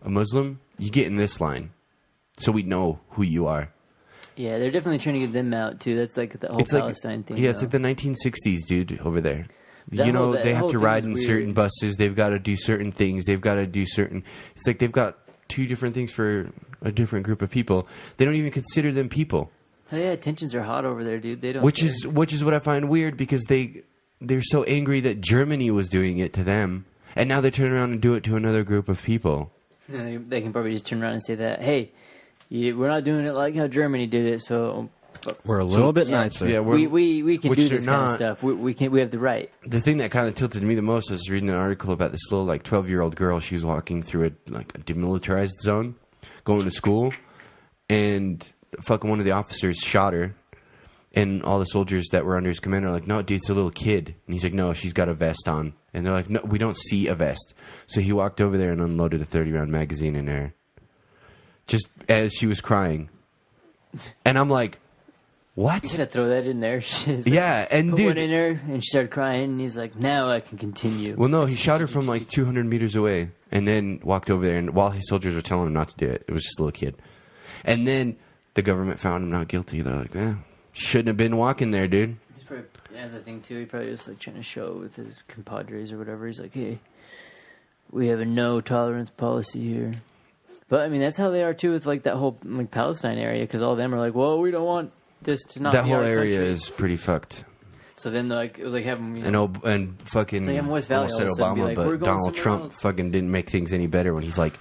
a Muslim. You get in this line, so we know who you are. Yeah, they're definitely trying to get them out too. That's like the whole It's like, Palestine thing. yeah, it's though. like the 1960s, dude, over there. That They have whole to thing ride was in weird. certain buses. They've got to do certain things. They've got to do certain. It's like they've got two different things for a different group of people. They don't even consider them people, Oh yeah, tensions are hot over there, dude. They don't. which care. is what I find weird because they're so angry that Germany was doing it to them, and now they turn around and do it to another group of people. They can probably just turn around and say that, hey, we're not doing it like how Germany did it, so We're a little bit nicer. Yeah, we can which do they're this kind of not. stuff. We have the right. The thing that kind of tilted me the most was reading an article about this little 12-year-old girl. She was walking through a demilitarized zone, going to school, and fucking one of the officers shot her. And all the soldiers that were under his command are like, no, dude, it's a little kid. And he's like, no, she's got a vest on. And they're like, no, we don't see a vest. So he walked over there and unloaded a 30-round magazine in her, just as she was crying. And I'm like, what? You gotta throw that in there. She's like, Yeah, and put one dude, in her, and she started crying. And he's like, now I can continue. well, no, he shot her from 200 meters away, and then walked over there. And while his soldiers were telling him not to do it, it was just a little kid. And then the government found him not guilty. They're like, shouldn't have been walking there, dude. He's probably, as I think too, he probably was trying to show with his compadres or whatever. He's like, hey, we have a no tolerance policy here. But I mean, that's how they are too with that whole Palestine area, because all of them are like, well, we don't want this to not That be whole our area country. is pretty fucked. So then it was like having And fucking It's like having West Valley almost said all of a sudden be Obama, like, "We're but going Donald somewhere Trump else." fucking didn't make things any better when he's like,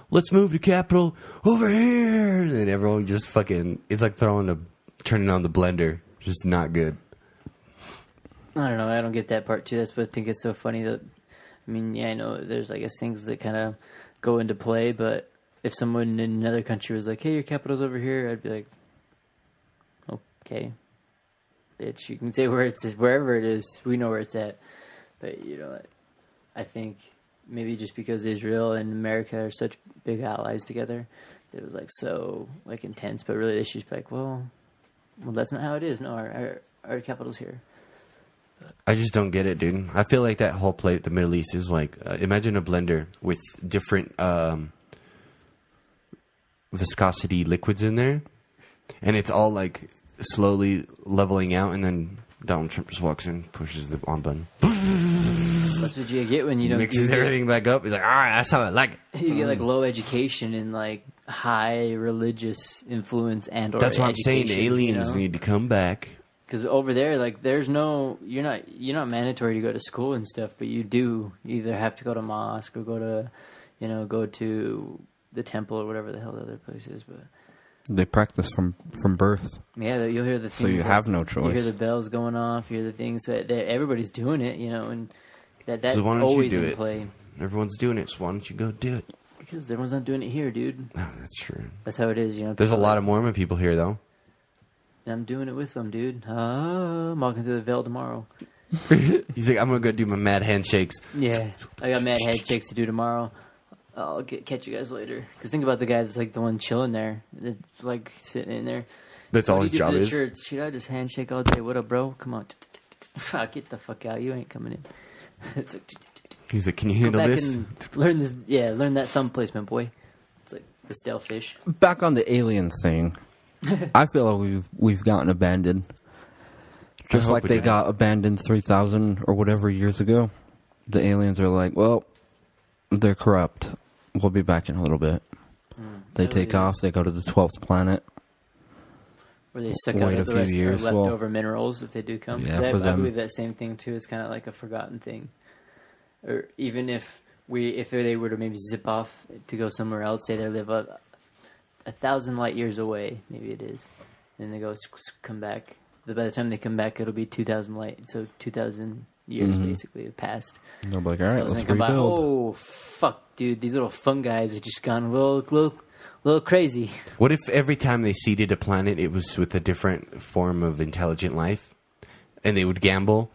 let's move the capital over here. And then everyone just fucking, it's like turning on the blender. Just not good. I don't know. I don't get that part too. That's what I think it's so funny that. I mean, yeah, I know there's I guess things that kind of go into play, but if someone in another country was like, "Hey, your capital's over here," I'd be like, "Okay, bitch, you can say wherever it is. We know where it's at." But I think maybe just because Israel and America are such big allies together, it was like so like intense, but really they should just be like, well, that's not how it is. No, our capital's here. I just don't get it, dude. I feel like that whole plate, the Middle East, is like imagine a blender with different viscosity liquids in there, and it's all like slowly leveling out, and then Donald Trump just walks in, pushes the on button, That's what you get when you don't mixes everything back up. He's like, all right, that's how I like it. You get like low education and like high religious influence and or That's what I'm saying. The education, aliens need to come back. Because over there, like, there's no, you're not mandatory to go to school and stuff, but you do either have to go to mosque or go to, go to the temple or whatever the hell the other place is. But They practice from birth. yeah, you'll hear the things. So you have no choice. You hear the bells going off. You hear the things. So everybody's doing it, and that's So why don't you always do in it? play. Everyone's doing it, so why don't you go do it? Because everyone's not doing it here, dude. Oh, that's true. That's how it is, There's a lot of Mormon people here, though. And I'm doing it with them, dude. I'm walking through the veil tomorrow. He's like, I'm going to go do my mad handshakes. Yeah, I got mad handshakes to do tomorrow. I'll catch you guys later. Because think about the guy that's like the one chilling there. It's like sitting in there. That's all his job is. Church. Should I just handshake all day? What up, bro? Come on. Get the fuck out. You ain't coming in. It's like, He's like, can you go handle back this? and learn this. Yeah, learn that thumb placement, boy. It's like the stale fish. Back on the alien thing, I feel like we've gotten abandoned. Just hope like we they have. got abandoned 3,000 or whatever years ago. The aliens are like, well, they're corrupt. We'll be back in a little bit. They take off. They go to the 12th planet. Where they suck Wait out a the few rest years, of their leftover minerals if they do come. 'Cause Yeah, I for them. believe that same thing too is kind of like a forgotten thing. Or even if they were to maybe zip off to go somewhere else, say they live 1,000 light years away, maybe it is, and they go come back. By the time they come back, it'll be 2,000 light. So 2,000 years basically have passed. They'll be like, all right, So let's they come by, rebuild. oh fuck, dude, these little fun guys have just gone a little crazy. What if every time they seeded a planet, it was with a different form of intelligent life? And they would gamble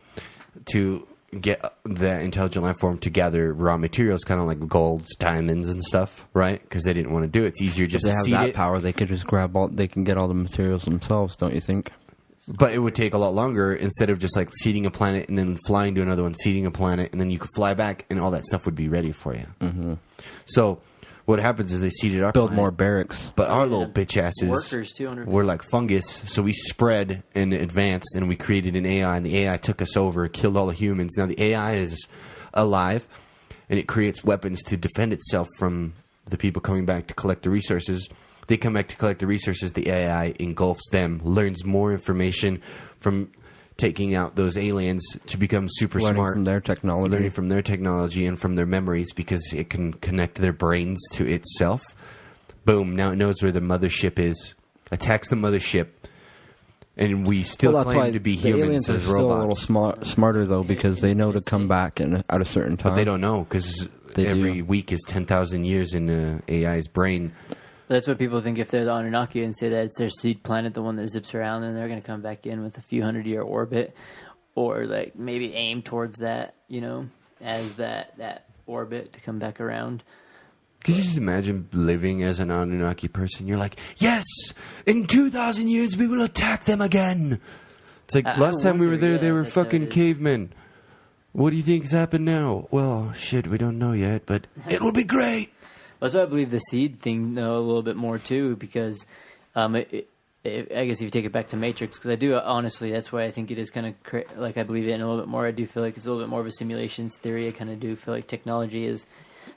to get the intelligent life form to gather raw materials, kind of like golds, diamonds, and stuff, right? Because they didn't want to do it. It's easier If just they to have seed that it. power, they could just grab all. They can get all the materials themselves, don't you think? But it would take a lot longer instead of just like seeding a planet and then flying to another one, seeding a planet, and then you could fly back and all that stuff would be ready for you. Mm-hmm. So what happens is they seeded our Build planet, more barracks. but our Yeah. little bitch asses Workers too. were like fungus, so we spread and advanced, and we created an AI, and the AI took us over, killed all the humans. Now the AI is alive, and it creates weapons to defend itself from the people coming back to collect the resources. They come back to collect the resources, the AI engulfs them, learns more information from taking out those aliens to become super Learning smart. from their technology. Learning from their technology and from their memories because it can connect their brains to itself. Boom, now it knows where the mothership is. Attacks the mothership. And we still Well, that's why claim to be the humans aliens are as still a little robots. smarter, though, because they know to come back at a certain time. But they don't know because They every do. week is 10,000 years in AI's brain. That's what people think if they're the Anunnaki and say that it's their seed planet, the one that zips around, and they're going to come back in with a few 100-year orbit, or like maybe aim towards that, as that orbit to come back around. Could you just imagine living as an Anunnaki person? You're like, yes, in 2,000 years we will attack them again. It's like, I last time we were wonder, there, yeah, they were that's how fucking it is. cavemen. What do you think has happened now? Well, shit, we don't know yet, but it will be great. That's why I believe the seed thing a little bit more too, because I guess if you take it back to Matrix, because I do honestly, that's why I think it is kind of like I believe it in a little bit more. I do feel like it's a little bit more of a simulations theory. I kind of do feel like technology is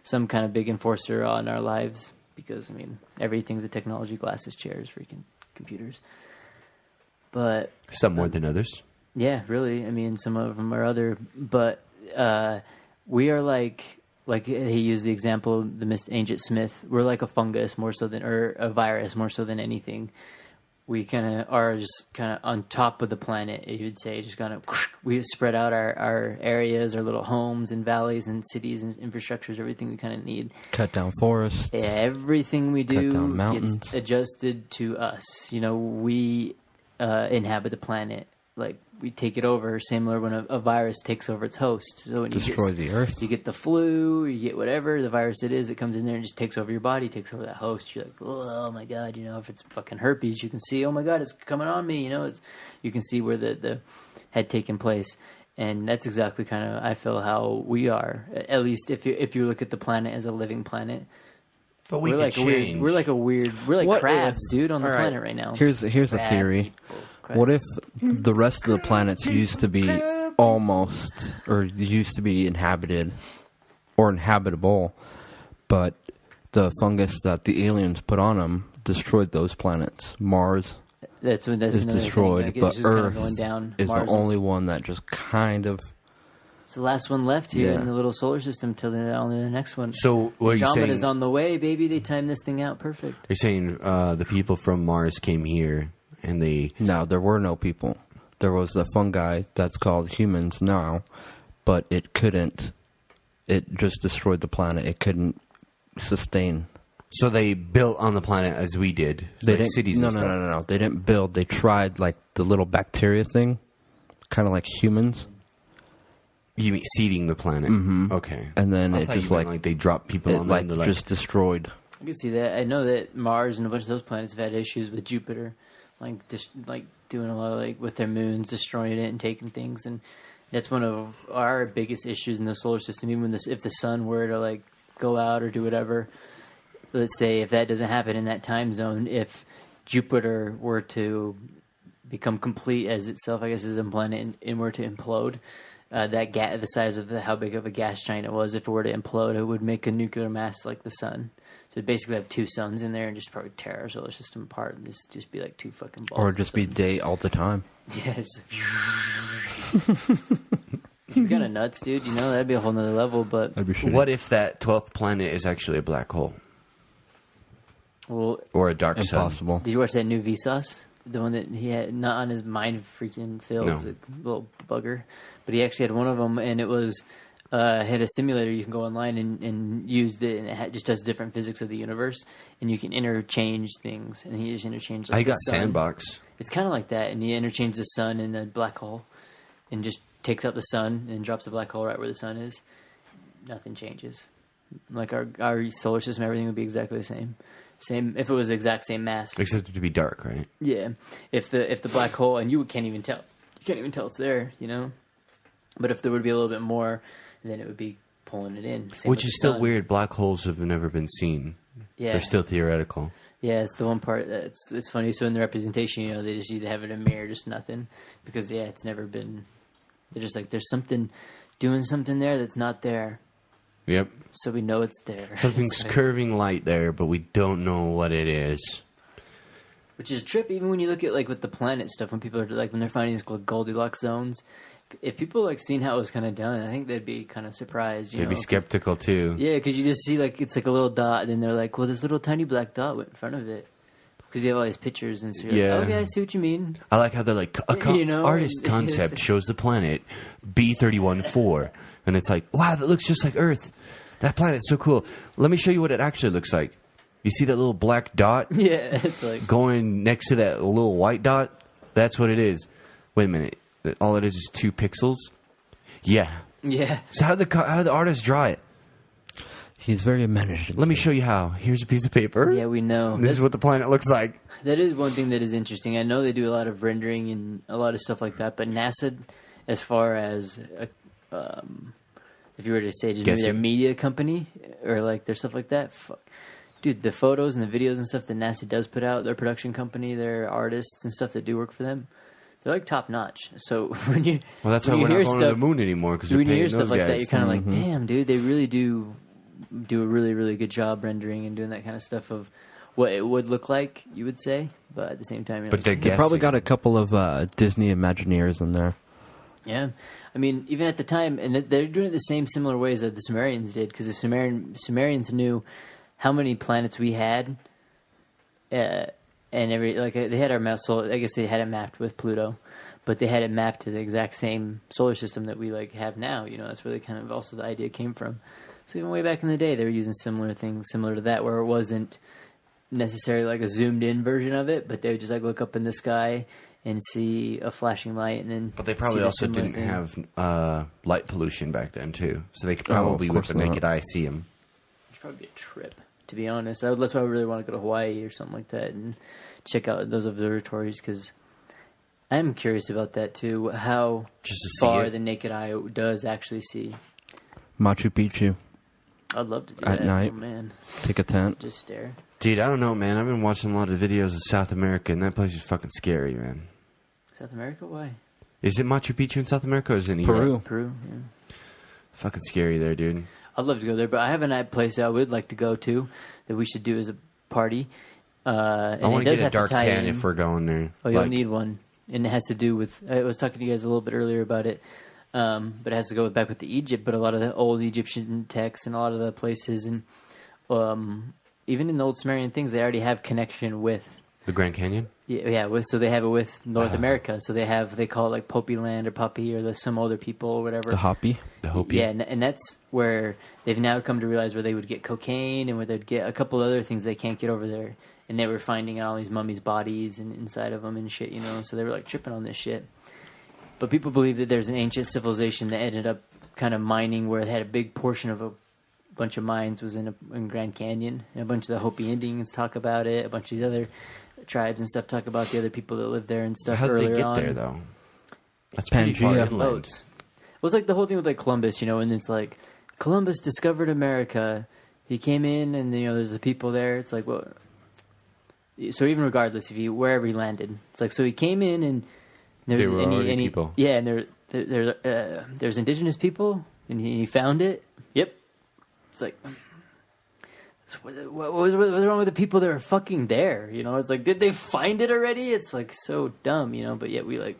some kind of big enforcer on our lives, because everything's a technology: glasses, chairs, freaking computers. But Some more than others. yeah, really. Some of them are other, but we are like he used the example, the Agent Smith. We're like a fungus more so than, or a virus more so than anything. We kind of are just kind of on top of the planet, you would say, just kind of, we spread out our areas, our little homes and valleys and cities and infrastructures, everything we kind of need. Cut down forests. Everything we do Cut down mountains. gets adjusted to us. We inhabit the planet like we take it over, similar when a virus takes over its host. So when Destroy the Earth. you get the flu, you get whatever the virus it is, it comes in there and just takes over your body, takes over that host. You're like, oh my god, if it's fucking herpes, you can see, oh my god, it's coming on me. You can see where the had taken place, and that's exactly kind of I feel how we are. At least if you look at the planet as a living planet. But we We're could like change. we're like crabs, dude, on the planet right now. Here's a Crab theory. people, crab. What if the rest of the planets used to be inhabited or inhabitable, but the fungus that the aliens put on them destroyed those planets? Mars that's is another thing, destroyed, like, it's but just kinda Earth going down. is Mars the only one that just kind of... It's the last one left here Yeah. in the little solar system till on the next one. So what are you saying? Andromeda's on the way, baby. They timed this thing out perfect. You're saying the people from Mars came here and they... No, there were no people. There was the fungi that's called humans now, but it couldn't... It just destroyed the planet. It couldn't sustain... So they built on the planet as we did. They like didn't. cities No. and stuff. No. They didn't build. They tried like the little bacteria thing, kind of like humans, You mean seeding the planet? Mm-hmm. Okay. and then I it thought just you meant, they dropped people it on there like and they're just destroyed. I can see that. I know that Mars and a bunch of those planets have had issues with Jupiter, like doing a lot of with their moons, destroying it and taking things, and that's one of our biggest issues in the solar system. Even if the sun were to go out or do whatever, let's say if that doesn't happen in that time zone, if Jupiter were to become complete as itself, I guess, as a planet, and were to implode, the size of how big of a gas giant it was, if it were to implode, it would make a nuclear mass like the sun. So it'd basically have two suns in there and just probably tear our solar system apart, and just be like two fucking balls. Or of just be suns. day all the time. Yeah, it's kind of nuts, dude. That'd be a whole nother level. But That'd be shitty. What if that 12th planet is actually a black hole well, or a dark sun? Impossible. did you watch that new Vsauce? The one that he had not on his mind freaking filled, No. a little bugger. But he actually had one of them, and it was had a simulator. You can go online and use it, and it just does different physics of the universe, and you can interchange things. And he just interchanged. I the got sun. Sandbox. It's kind of like that, and he interchanged the sun and the black hole, and just takes out the sun and drops the black hole right where the sun is. Nothing changes. Like our solar system, everything would be exactly the same. Same if it was the exact same mass. Except it to be dark, right? Yeah, if the black hole, and you can't even tell it's there, But if there would be a little bit more, then it would be pulling it in. Same Which with is the still sun. weird. Black holes have never been seen. Yeah, They're still theoretical. Yeah, it's the one part that's it's funny. So in the representation, they just either have it in a mirror, just nothing, because it's never been. They're just like there's something doing something there that's not there, Yep. so we know it's there. Something's It's like- curving light there, but we don't know what it is. Which is a trip, even when you look at with the planet stuff, when people are when they're finding these Goldilocks zones. If people seen how it was kind of done, I think they'd be kind of surprised. They'd be skeptical too. Yeah, because you just see it's like a little dot, and then they're like, "Well, this little tiny black dot went in front of it." Because we have all these pictures, and so you're like, "Okay, I see what you mean." I like how they're like artist and- concept shows the planet B31-4, and it's like, wow, that looks just like Earth. That planet's so cool. Let me show you what it actually looks like. You see that little black dot Yeah, it's like going next to that little white dot? That's what it is. Wait a minute. All it is 2 pixels? Yeah. yeah. So how did the artist draw it? He's very imaginative. Let me show you how. Here's a piece of paper. Yeah, we know. This is what the planet looks like. That is one thing that is interesting. I know they do a lot of rendering and a lot of stuff like that, but NASA, as far as if you were to say just maybe their Guessing. media company or their stuff like that, fuck. Dude, the photos and the videos and stuff that NASA does put out, their production company, their artists and stuff that do work for them, they're top notch. So when you Well, that's when why you we're not hear going stuff, to the moon anymore, because we're when you paying hear those stuff like that, guys. you're kind of like, damn, dude, they really do a really, really good job rendering and doing that kind of stuff of what it would look like, you would say. But at the same time, you're But like, they're They probably guessing. got a couple of Disney Imagineers in there. yeah. I mean, even at the time, and they're doing it the same similar ways that the Sumerians did, because the Sumerians knew how many planets we had, and they had our map. So I guess they had it mapped with Pluto, but they had it mapped to the exact same solar system that we have now. That's where they kind of also the idea came from. So even way back in the day, they were using similar things, similar to that, where it wasn't necessarily a zoomed in version of it, but they would just look up in the sky and see a flashing light, and then. But they probably see the also similar didn't thing. have light pollution back then too, so they could Oh, of probably with course the not. naked eye see them. It's probably a trip, to be honest. That's why I really want to go to Hawaii or something like that and check out those observatories, because I'm curious about that too. How Just to see far it. the naked eye does actually see. Machu Picchu. I'd love to do At that. night. Oh man, Take a tent. just stare. Dude, I don't know, man. I've been watching a lot of videos of South America, and that place is fucking scary, man. South America? Why? Is it Machu Picchu in South America, or is it in Peru. Europe? Peru. Yeah. Fucking scary there, dude. I'd love to go there, but I have a place I would like to go to that we should do as a party. I want to get a dark tan if we're going there. Oh, you'll Like, need one, and it has to do with. I was talking to you guys a little bit earlier about it, but it has to go back with the Egypt. But a lot of the old Egyptian texts and a lot of the places, and even in the old Sumerian things, they already have connection with. the Grand Canyon. So they have it with North America. So they call it like Poppy Land or Puppy or some older people or whatever. The Hopi. The Hopi. Yeah, and that's where they've now come to realize where they would get cocaine and where they'd get a couple other things they can't get over there. And they were finding all these mummies' bodies and inside of them and shit, you know. So they were like tripping on this shit. But people believe that there's an ancient civilization that ended up kind of mining where it had a big portion of a bunch of mines was in Grand Canyon. And a bunch of the Hopi Indians talk about it. A bunch of the other tribes and stuff talk about the other people that lived there and stuff How did earlier they get on. there, though? That's pretty far Pangea. inland. Boats. It was like the whole thing with like Columbus, you know, and it's like Columbus discovered America. He came in, and you know, there's the people there. It's like, well, so even regardless, if he wherever he landed, it's like so he came in, and There were already people. Yeah, and there's indigenous people, and he found it. Yep. It's like, so what was wrong with the people that were fucking there? You know, it's like, did they find it already? It's like so dumb, you know. But yet we like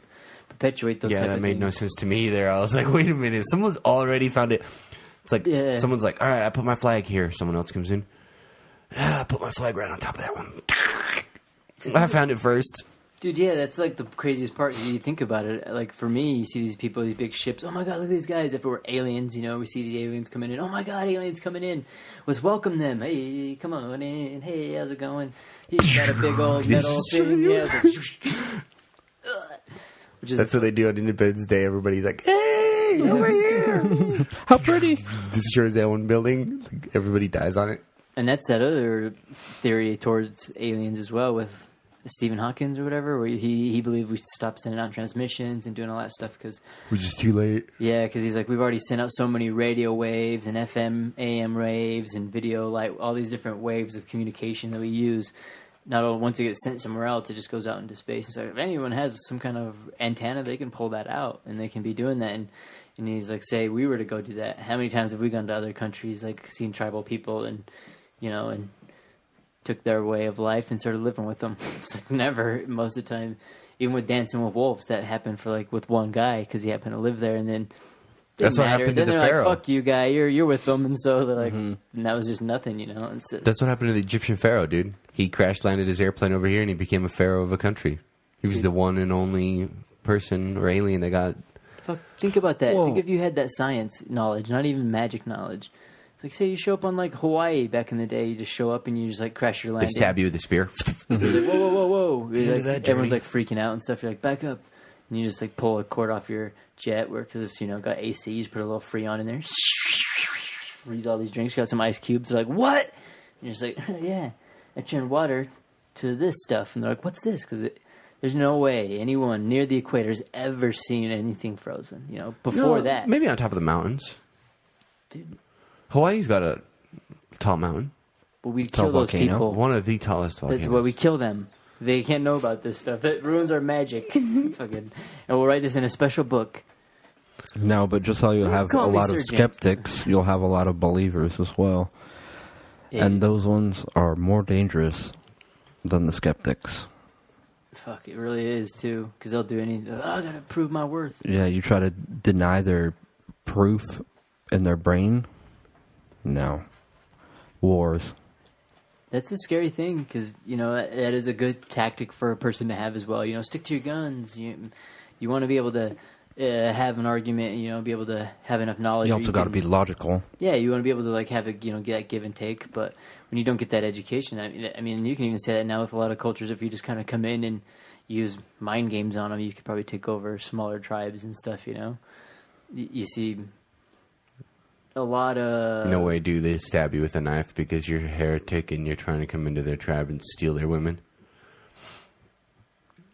perpetuate those. Yeah, type that of made things. no sense to me either. I was like, wait a minute. Someone's already found it. It's like, Yeah. someone's like, all right, I put my flag here. Someone else comes in. I put my flag right on top of that one. I found it first. Dude, yeah, that's like the craziest part. You think about it. Like for me, you see these people, these big ships. Oh my god, look at these guys! If it were aliens, you know, we see these aliens coming in. Oh my god, aliens coming in! Let's welcome them. Hey, come on in. Hey, how's it going? He's got a big old metal thing. Yeah, it's like, which is That's what they do on Independence Day. Everybody's like, hey, over here. How pretty. Destroys that one building. Everybody dies on it. and that's that other theory towards aliens as well with Stephen Hawking or whatever, where he believed we should stop sending out transmissions and doing all that stuff because. Which is too late. Yeah, because he's like, we've already sent out so many radio waves and FM, AM waves and video, like all these different waves of communication that we use. Not only once it gets sent somewhere else, it just goes out into space. So if anyone has some kind of antenna, they can pull that out and they can be doing that. And he's like, say we were to go do that, how many times have we gone to other countries, like seen tribal people and, you know, and took their way of life and started living with them? It's like never. Most of the time, even with Dancing with Wolves, that happened for like with one guy because he happened to live there, and then That's what happened to then the they're pharaoh. like, "Fuck you, guy, you're with them," and so they're like, and that was just nothing, you know. And so, That's what happened to the Egyptian pharaoh, dude. He crash landed his airplane over here and he became a pharaoh of a country. He was the one and only person or alien that got. fuck, think about that. Whoa. Think if you had that science knowledge, not even magic knowledge. It's like, say you show up on like Hawaii back in the day, you just show up and you just like crash your They landing. stab you with a spear. You're like, whoa, whoa, whoa, whoa! You're end like, of that everyone's journey. like freaking out and stuff. You're like, back up, and you just like pull a cord off your jet, where because it's, you know, got AC. You just put a little Freon in there. Reads all these drinks. Got some ice cubes. They're like, what? And you're just like, yeah, I turned water to this stuff, and they're like, what's this? Because there's no way anyone near the equator has ever seen anything frozen. You know, before that, Maybe on top of the mountains. dude. Hawaii's got a tall mountain. But we Tall kill those volcano. people. One of the tallest volcanoes. That's why we kill them. They can't know about this stuff. It ruins our magic. Fucking, and we'll write this in a special book. No, but just so you have a Call me lot Sir of James. skeptics, you'll have a lot of believers as well. And those ones are more dangerous than the skeptics. Fuck, it really is too. Because they'll do anything. Oh, I gotta prove my worth. Yeah, you try to deny their proof in their brain. No. Wars. That's a scary thing because, you know, that is a good tactic for a person to have as well. You know, stick to your guns. You want to be able to have an argument. You know, be able to have enough knowledge. You where also got to can- be logical. Yeah, you want to be able to like have a, you know, get that give and take. But when you don't get that education. I mean, you can even say that now with a lot of cultures. If you just kind of come in and use mind games on them, you could probably take over smaller tribes and stuff. You know, you see a lot of No way do they stab you with a knife because you're a heretic and you're trying to come into their tribe and steal their women.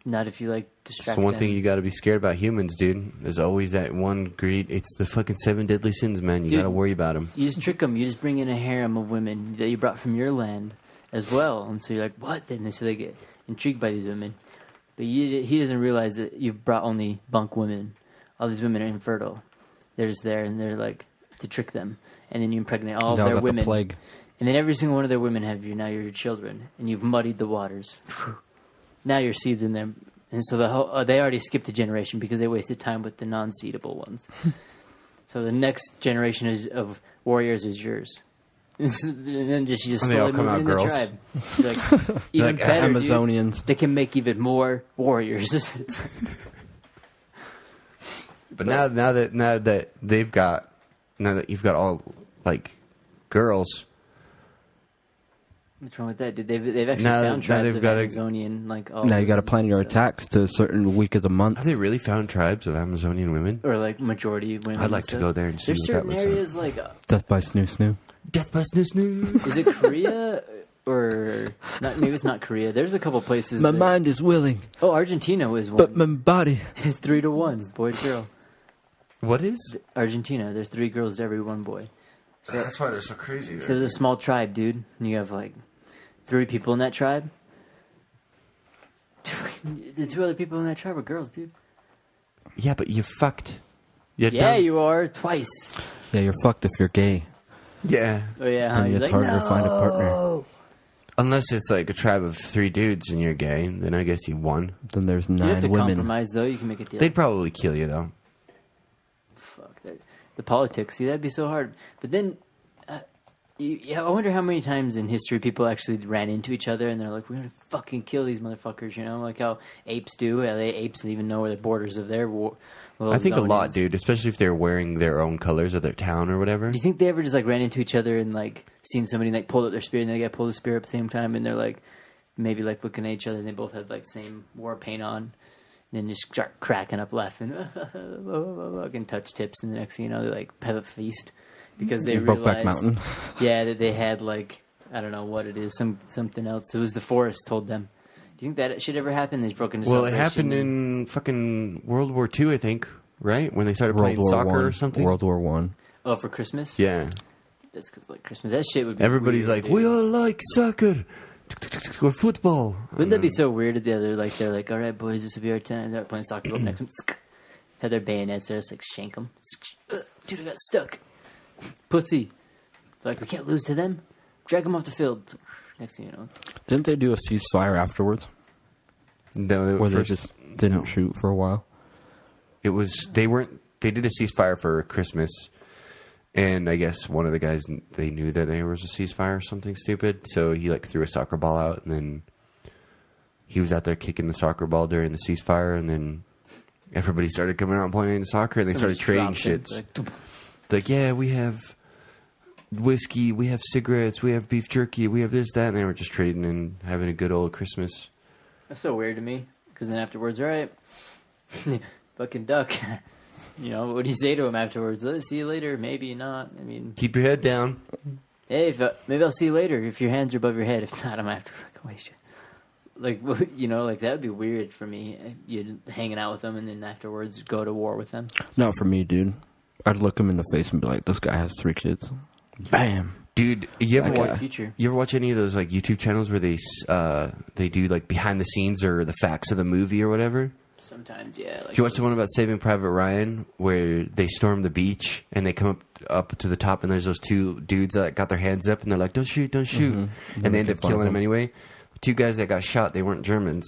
not if you like It's distract the one them. thing you got to be scared about humans, dude. There's always that one greed. It's the fucking 7 deadly sins, man. You Dude, got to worry about them. You just trick them. You just bring in a harem of women that you brought from your land as well, and so you're like, what? Then so they get intrigued by these women, but he doesn't realize that you've brought only bunk women. All these women are infertile. They're just there, and they're like to trick them, and then you impregnate all of They all their got women. the plague. And then every single one of their women have you. Now you're your children, and you've muddied the waters. Now your seeds in them, and so the whole, they already skipped a generation because they wasted time with the non-seedable ones. So the next generation of warriors is yours. And then you just And they all slowly come move out in the girls. tribe. Like, even Like better, dude. Amazonians. They can make even more warriors. But now that you've got all like girls, What's wrong with that, dude? They've actually Now- found now tribes they've of got a- Amazonian, like all Now you got to women plan your and stuff. attacks to a certain week of the month. have they really found tribes of Amazonian women? Or like majority women. I'd like and to stuff. go there and see There's what that certain looks like. areas like Death by snoo snoo. Death by snoo snoo. is it Korea or not? Maybe it's not Korea. There's a couple places. My that- mind is willing, Oh, Argentina is one. but my body. It's 3-1, boy to girl. What is? Argentina, there's 3 girls to every 1 boy. That's why they're so crazy. So there's a small tribe, dude. And you have like 3 people in that tribe. The 2 other people in that tribe are girls, dude. Yeah, but you fucked. You're Yeah, done. you are twice. Yeah, you're fucked if you're gay. Yeah. Oh yeah, Then huh? it's He's harder like, to find a partner. "No." Unless it's like a tribe of 3 dudes and you're gay, then I guess you won. Then there's You have 9 to women. compromise though. You can make a deal. They'd probably kill you though. Fuck that. The politics. See, that'd be so hard. But then, I wonder how many times in history people actually ran into each other and they're like, "We're gonna fucking kill these motherfuckers," you know, like how apes do. How apes don't even know where the borders of their I think a zone lot, is. dude. Especially if they're wearing their own colors of their town or whatever. Do you think they ever just like ran into each other and like seen somebody like pull up their spear and the other guy pull the spear at the same time and they're like maybe like looking at each other and they both had like same war paint on and then just start cracking up laughing and touch tips and the next thing you know they like have a feast because they Brokeback realized Mountain. yeah that they had like I don't know what it is something else. It was the forest told them. Do you think that shit ever happened? They broke into Well, it celebration happened and- in fucking World War II, I think, right? When they started World playing War soccer One. or something. World War One. oh for Christmas. Yeah. That's because like Christmas. That shit would be Everybody's weird, like, dude. we all like soccer. Or football. Wouldn't that be so weird if they're like, all right, boys, this will be our time. They're playing soccer. Go up next to them. Have their bayonets there. It's like, shank them. Dude, I got stuck. Pussy. They're like, we can't lose to them. Drag them off the field. Next thing you know. Didn't they do a ceasefire afterwards? No, Where they first- just didn't no. shoot for a while? It was they did a ceasefire for Christmas, and I guess one of the guys they knew that there was a ceasefire or something stupid, so he like threw a soccer ball out, and then he was out there kicking the soccer ball during the ceasefire, and then everybody started coming out and playing soccer, and they Somebody started trading just dropped shits. it. Like, Like, yeah, we have whiskey, we have cigarettes, we have beef jerky, we have this, that, and they were just trading and having a good old Christmas. that's so weird to me. Because then afterwards, all right, fucking duck. You know, what do you say to him afterwards? See you later. Maybe not. I mean, Keep your head down. hey, maybe I'll see you later if your hands are above your head. If not, I'm after fucking waste you. Like, you know, like that would be weird for me. You hanging out with them and then afterwards go to war with them. Not for me, dude. I'd look him in the face and be like, this guy has 3 kids. Bam. Dude, you ever That watch? guy. Future. You ever watch any of those like YouTube channels where they do like behind the scenes or the facts of the movie or whatever? Sometimes, yeah. Like Did you watch the one about Saving Private Ryan where they storm the beach and they come up to the top and there's those 2 dudes that got their hands up and they're like, don't shoot, don't shoot. Mm-hmm. And they end up Make fun of killing them them. anyway. The 2 guys that got shot, they weren't Germans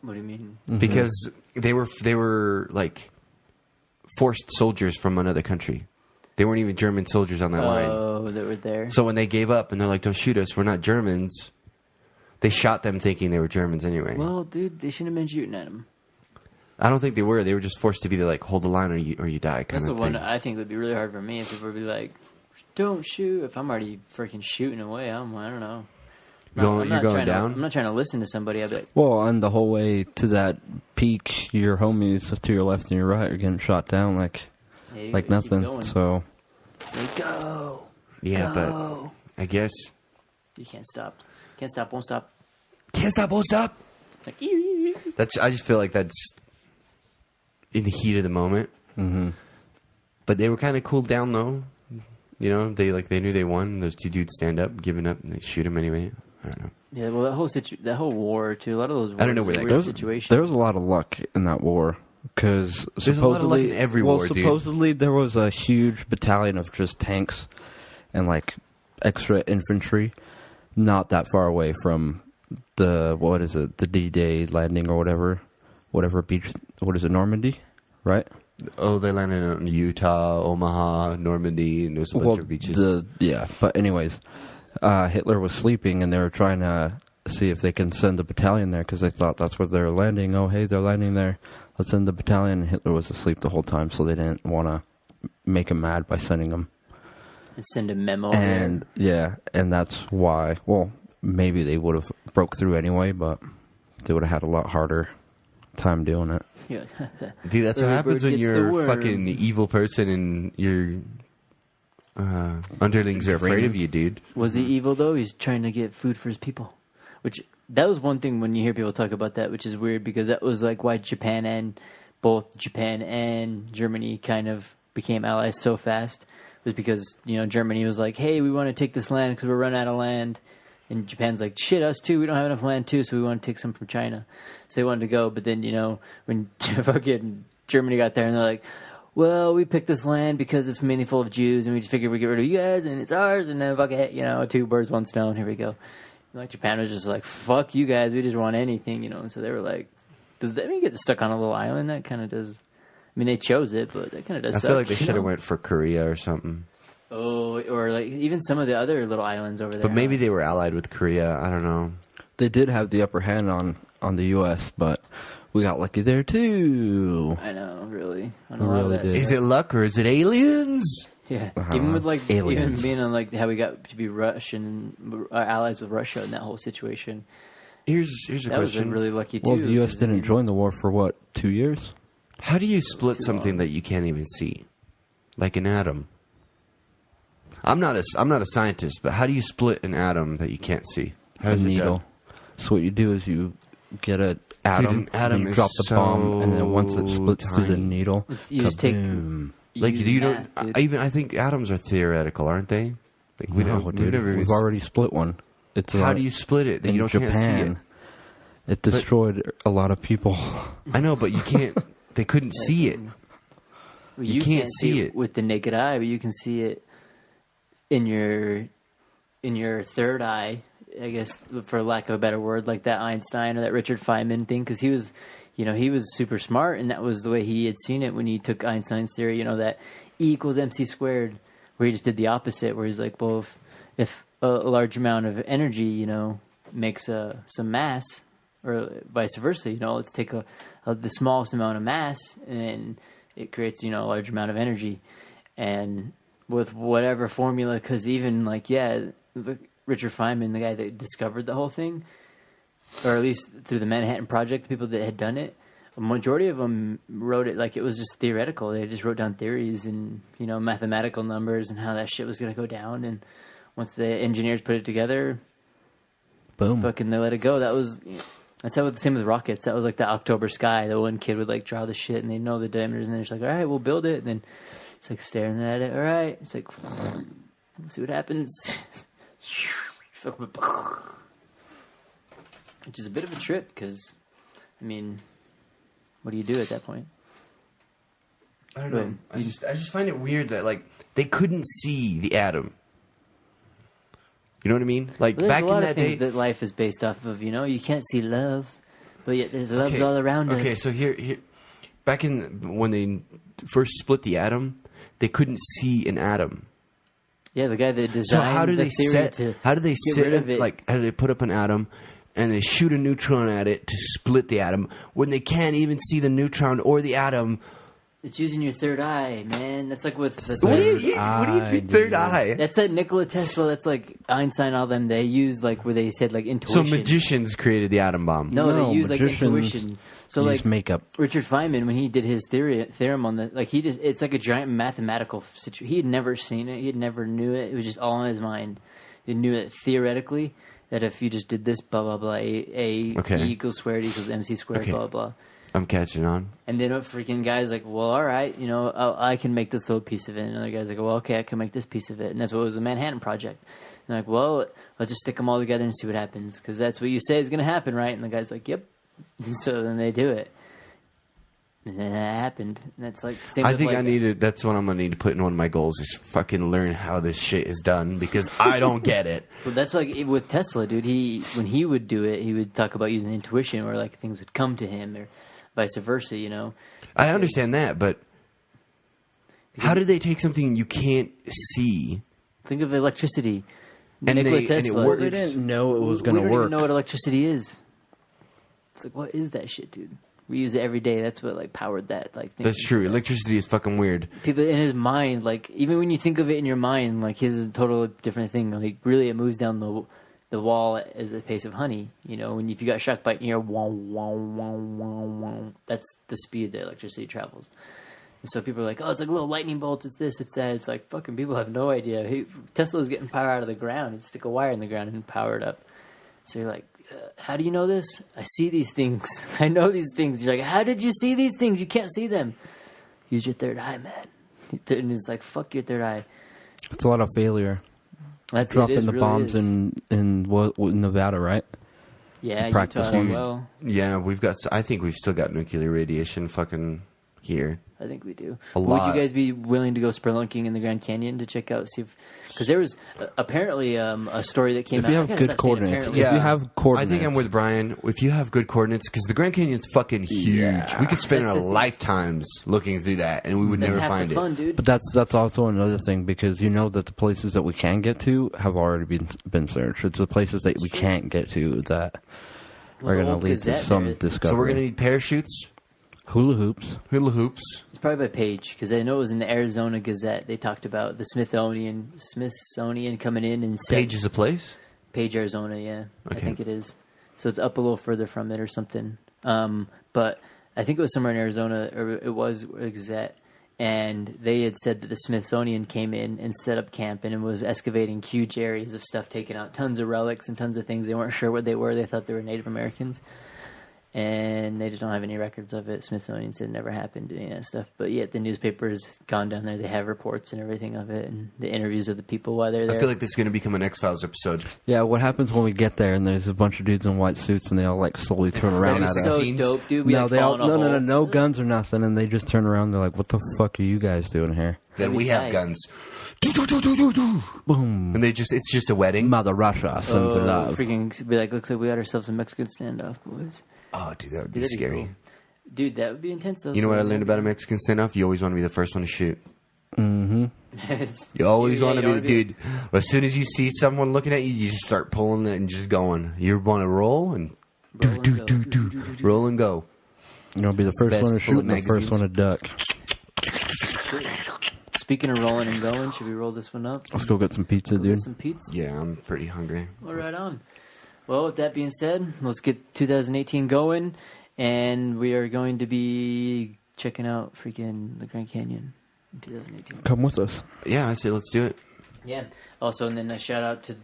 What do you mean? because they were like forced soldiers from another country. They weren't even German soldiers on that line. Oh, they were there. So when they gave up and they're like, don't shoot us, we're not Germans, they shot them thinking they were Germans anyway. Well, dude, they shouldn't have been shooting at him. I don't think they were. They were just forced to be like, hold the line or you die kind That's the of one thing. I think would be really hard for me if people would be like, don't shoot. If I'm already freaking shooting away, I don't know. You're going down? I'm not trying to listen to somebody. I'll be like, Well, and the whole way to that peak, your homies to your left and your right are getting shot down like hey, like keep nothing. going. So Like, go. Yeah, Go. but I guess You can't stop. Can't stop, won't stop. can't stop, won't stop. Like, ew, ew, ew. I just feel like that's in the heat of the moment. mm-hmm. But they were kind of cooled down though. You know, they knew they won. Those two dudes stand up, giving up, and they shoot him anyway. I don't know. Yeah, well, that whole war too. A lot of those. Wars I don't know where are that weird goes. situations. There was a lot of luck in that war because There's a lot of luck in every war, dude. supposedly there was a huge battalion of just tanks and like extra infantry, not that far away from the D-Day landing or whatever beach. What is it, Normandy, right? Oh, they landed in Utah, Omaha, Normandy, and there's a bunch of beaches. But anyways, Hitler was sleeping, and they were trying to see if they can send the battalion there because they thought that's where they're landing. Oh, hey, they're landing there. Let's send the battalion. And Hitler was asleep the whole time, so they didn't want to make him mad by sending him. And send a memo. And and that's why. Well, maybe they would have broke through anyway, but they would have had a lot harder time doing it. Yeah. Dude, that's what Early happens bird when gets you're the a worm. fucking evil person and your underlings are afraid of you, dude. Was he evil though? He's trying to get food for his people. Which that was one thing when you hear people talk about that, which is weird because that was like why both Japan and Germany kind of became allies so fast. Was because Germany was like, hey, we want to take this land because we're running out of land. And Japan's like, shit, us too. We don't have enough land too, so we want to take some from China. So they wanted to go, but then when fucking Germany got there, and they're like, well, we picked this land because it's mainly full of Jews, and we just figured we'd get rid of you guys, and it's ours, and then fuck it, two birds, one stone. Here we go. And like Japan was just like, fuck you guys, we just want anything, And so they were like, does that mean get stuck on a little island? That kind of does. I mean, they chose it, but that kind of does. I suck, feel like they should have went for Korea or something. Oh, or like even some of the other little islands over there. But maybe they were allied with Korea. I don't know. They did have the upper hand on the U.S., but we got lucky there too. I know, really. I We know really that did. stuff. Is it luck or is it aliens? Yeah, I don't even know. with like Aliens. even being on like how we got to be Russian allies with Russia in that whole situation. Here's a That was question. really lucky too. Well, the U.S. 'cause, I didn't mean, join the war for what, 2 years? How do you split Too something long. that you can't even see, like an atom? I'm not a scientist, but how do you split an atom that you can't see? How A is it needle. done? So what you do is you get an atom, an atom and you is drop the bomb, and then once it so splits through the tiny. needle, You just take- kaboom. Like use you math, don't. dude. I think atoms are theoretical, aren't they? Like No, dude, we've already split one. It's How do you split it? That in you don't can't see Japan? it. It destroyed a lot of people. I know, but you can't. They couldn't see it. Well, You can't see it. with the naked eye, but you can see it in your third eye, I guess, for lack of a better word, like that Einstein or that Richard Feynman thing, because he was super smart, and that was the way he had seen it when he took Einstein's theory, that E equals MC squared, where he just did the opposite, where he's like, well, if a large amount of energy, makes some mass, or vice versa, let's take the smallest amount of mass, and it creates, a large amount of energy. And with whatever formula, because even Richard Feynman, the guy that discovered the whole thing, or at least through the Manhattan Project, the people that had done it, a majority of them wrote it like it was just theoretical. They just wrote down theories and, mathematical numbers and how that shit was going to go down. And once the engineers put it together, Boom. fucking they let it go. That's how the same with rockets. That was like the October sky. The one kid would like draw the shit and they know the diameters and they're just like, all right, we'll build it. And then it's like staring at it. All right. It's like, let's see what happens. Which is a bit of a trip because, I mean, what do you do at that point? I don't know. I just find it weird that they couldn't see the atom. You know what I mean? Like Well, there's back a lot in of that things day. that life is based off of. You can't see love, but yet there's loves Okay, all around us. Okay, so here, back in when they first split the atom, they couldn't see an atom. Yeah, the guy that So designed how do the they theory set? to How do they get sit? rid of it. How do they put up an atom, and they shoot a neutron at it to split the atom when they can't even see the neutron or the atom It's using your third eye, man. That's like with the What do you eye, mean third dude. eye? That's that Nikola Tesla. That's like Einstein. All them. They use like where they said like So intuition. magicians created the atom bomb. No, No, they use like magicians intuition. So Use like makeup. Richard Feynman, when he did his theorem on the like, it's like a giant mathematical situation. He had never seen it. He had never knew it. It was just all in his mind. He knew it theoretically that if you just did this, blah blah blah, E equals squared equals MC squared, Okay. blah blah. I'm catching on. And then a freaking guy's like, well, all right, you know, I can make this little piece of it. And another guy's like, well, okay, I can make this piece of it. And that's what was the Manhattan Project. And they're like, well, let's just stick them all together and see what happens. Because that's what you say is going to happen, right? And the guy's like, yep. And so then they do it. And then that happened. And that's like, same I with think like, that's what I'm going to need to put in one of my goals is fucking learn how this shit is done because I don't get it. Well, that's like with Tesla, dude. When he would do it, he would talk about using intuition where like things would come to him or vice versa, you know. I understand that, but how did they take something you can't see? Think of electricity. And Nikola and it Tesla. works. They didn't know it was We going to don't work. even know what electricity is. It's like, what is that shit, dude? We use it every day. That's what like powered that. Like thing. That's true. Electricity is fucking weird. People in his mind, like even when you think of it in your mind, like his is a total different thing. Like really, it moves down the wall at the pace of honey. You know, if you got shocked by it, you hear wow, wow, wow, wow, wow. That's the speed that electricity travels. And so people are like, oh, it's like little lightning bolts. It's this, it's that. It's like fucking people have no idea. Tesla was getting power out of the ground. He'd stick a wire in the ground and power it up. So you're like, how do you know this? I see these things. I know these things. You're like, how did you see these things? You can't see them. Use your third eye, man. And it's like, fuck your third eye. It's a lot of failure. That's Dropping it is, the really bombs is. in Nevada, right? Yeah, practice Utah as ones. well. Yeah, I think we've still got nuclear radiation fucking here. I think we do. A Would lot. you guys be willing to go spelunking in the Grand Canyon to check out, see if... Because there was apparently a story that came If out... you I have gotta good stop saying coordinates. apparently. If you have coordinates. I think I'm with Brian. If you have good coordinates, because the Grand Canyon's fucking huge. Yeah. We could spend That's our the thing. lifetimes looking through that, and we would That's never half find the fun, dude. But that's also another thing because you know that the places that we can get to have already been searched. It's the places that we can't get to that Well, are the going to old lead to Gazette some there- discovery. So we're gonna need parachutes, hula hoops. hula hoops. It's probably by page, because I know it was in the Arizona Gazette. They talked about the Smithsonian coming in and set... Page is a place. Page, Arizona, yeah. I Okay. think it is. So it's up a little further from it or something. But I think it was somewhere in Arizona, or it was Gazette, and they had said that the Smithsonian came in and set up camp and was excavating huge areas of stuff, taking out tons of relics and tons of things. They weren't sure what they were. They thought they were Native Americans. And they just don't have any records of it. Smithsonian said it never happened, any of that stuff. But yet the newspaper has gone down there. They have reports and everything of it, and the interviews of the people while they're there. I feel like this is gonna become an X-Files episode. Yeah, what happens when we get there and there's a bunch of dudes in white suits and they all like slowly turn around That'd at be us? so Teens? dope, dude. We No, like they all fall in a hole. no guns or nothing, and they just turn around. They're like, "What the fuck are you guys doing here?" Then That'd be we have tight. guns, Boom, and it's just a wedding. Mother Russia, sons of love. Freaking be like, looks like we got ourselves a Mexican standoff, boys. Oh, dude, that would be Dude, that'd be scary. cool. Dude, that would be intense, though. You know what I learned about a Mexican standoff? You always want to be the first one to shoot. You always want to be, dude. As soon as you see someone looking at you, you just start pulling it and just going. You want to roll and roll and go. You're gonna be the first Best one to full shoot of and the first one to duck. Speaking of rolling and going, should we roll this one up? Let's go get some pizza, Go get dude. some pizza. Yeah, I'm pretty hungry. Well, right on. Well, with that being said, let's get 2018 going, and we are going to be checking out freaking the Grand Canyon in 2018. Come with us. Yeah, I say let's do it. Yeah. Also, and then a shout out to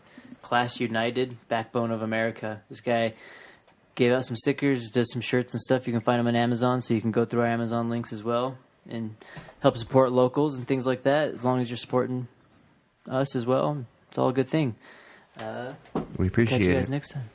Class United, Backbone of America. This guy gave out some stickers, does some shirts and stuff. You can find them on Amazon, so you can go through our Amazon links as well and help support locals and things like that. As long as you're supporting us as well, it's all a good thing. We appreciate Catch you guys it. next time.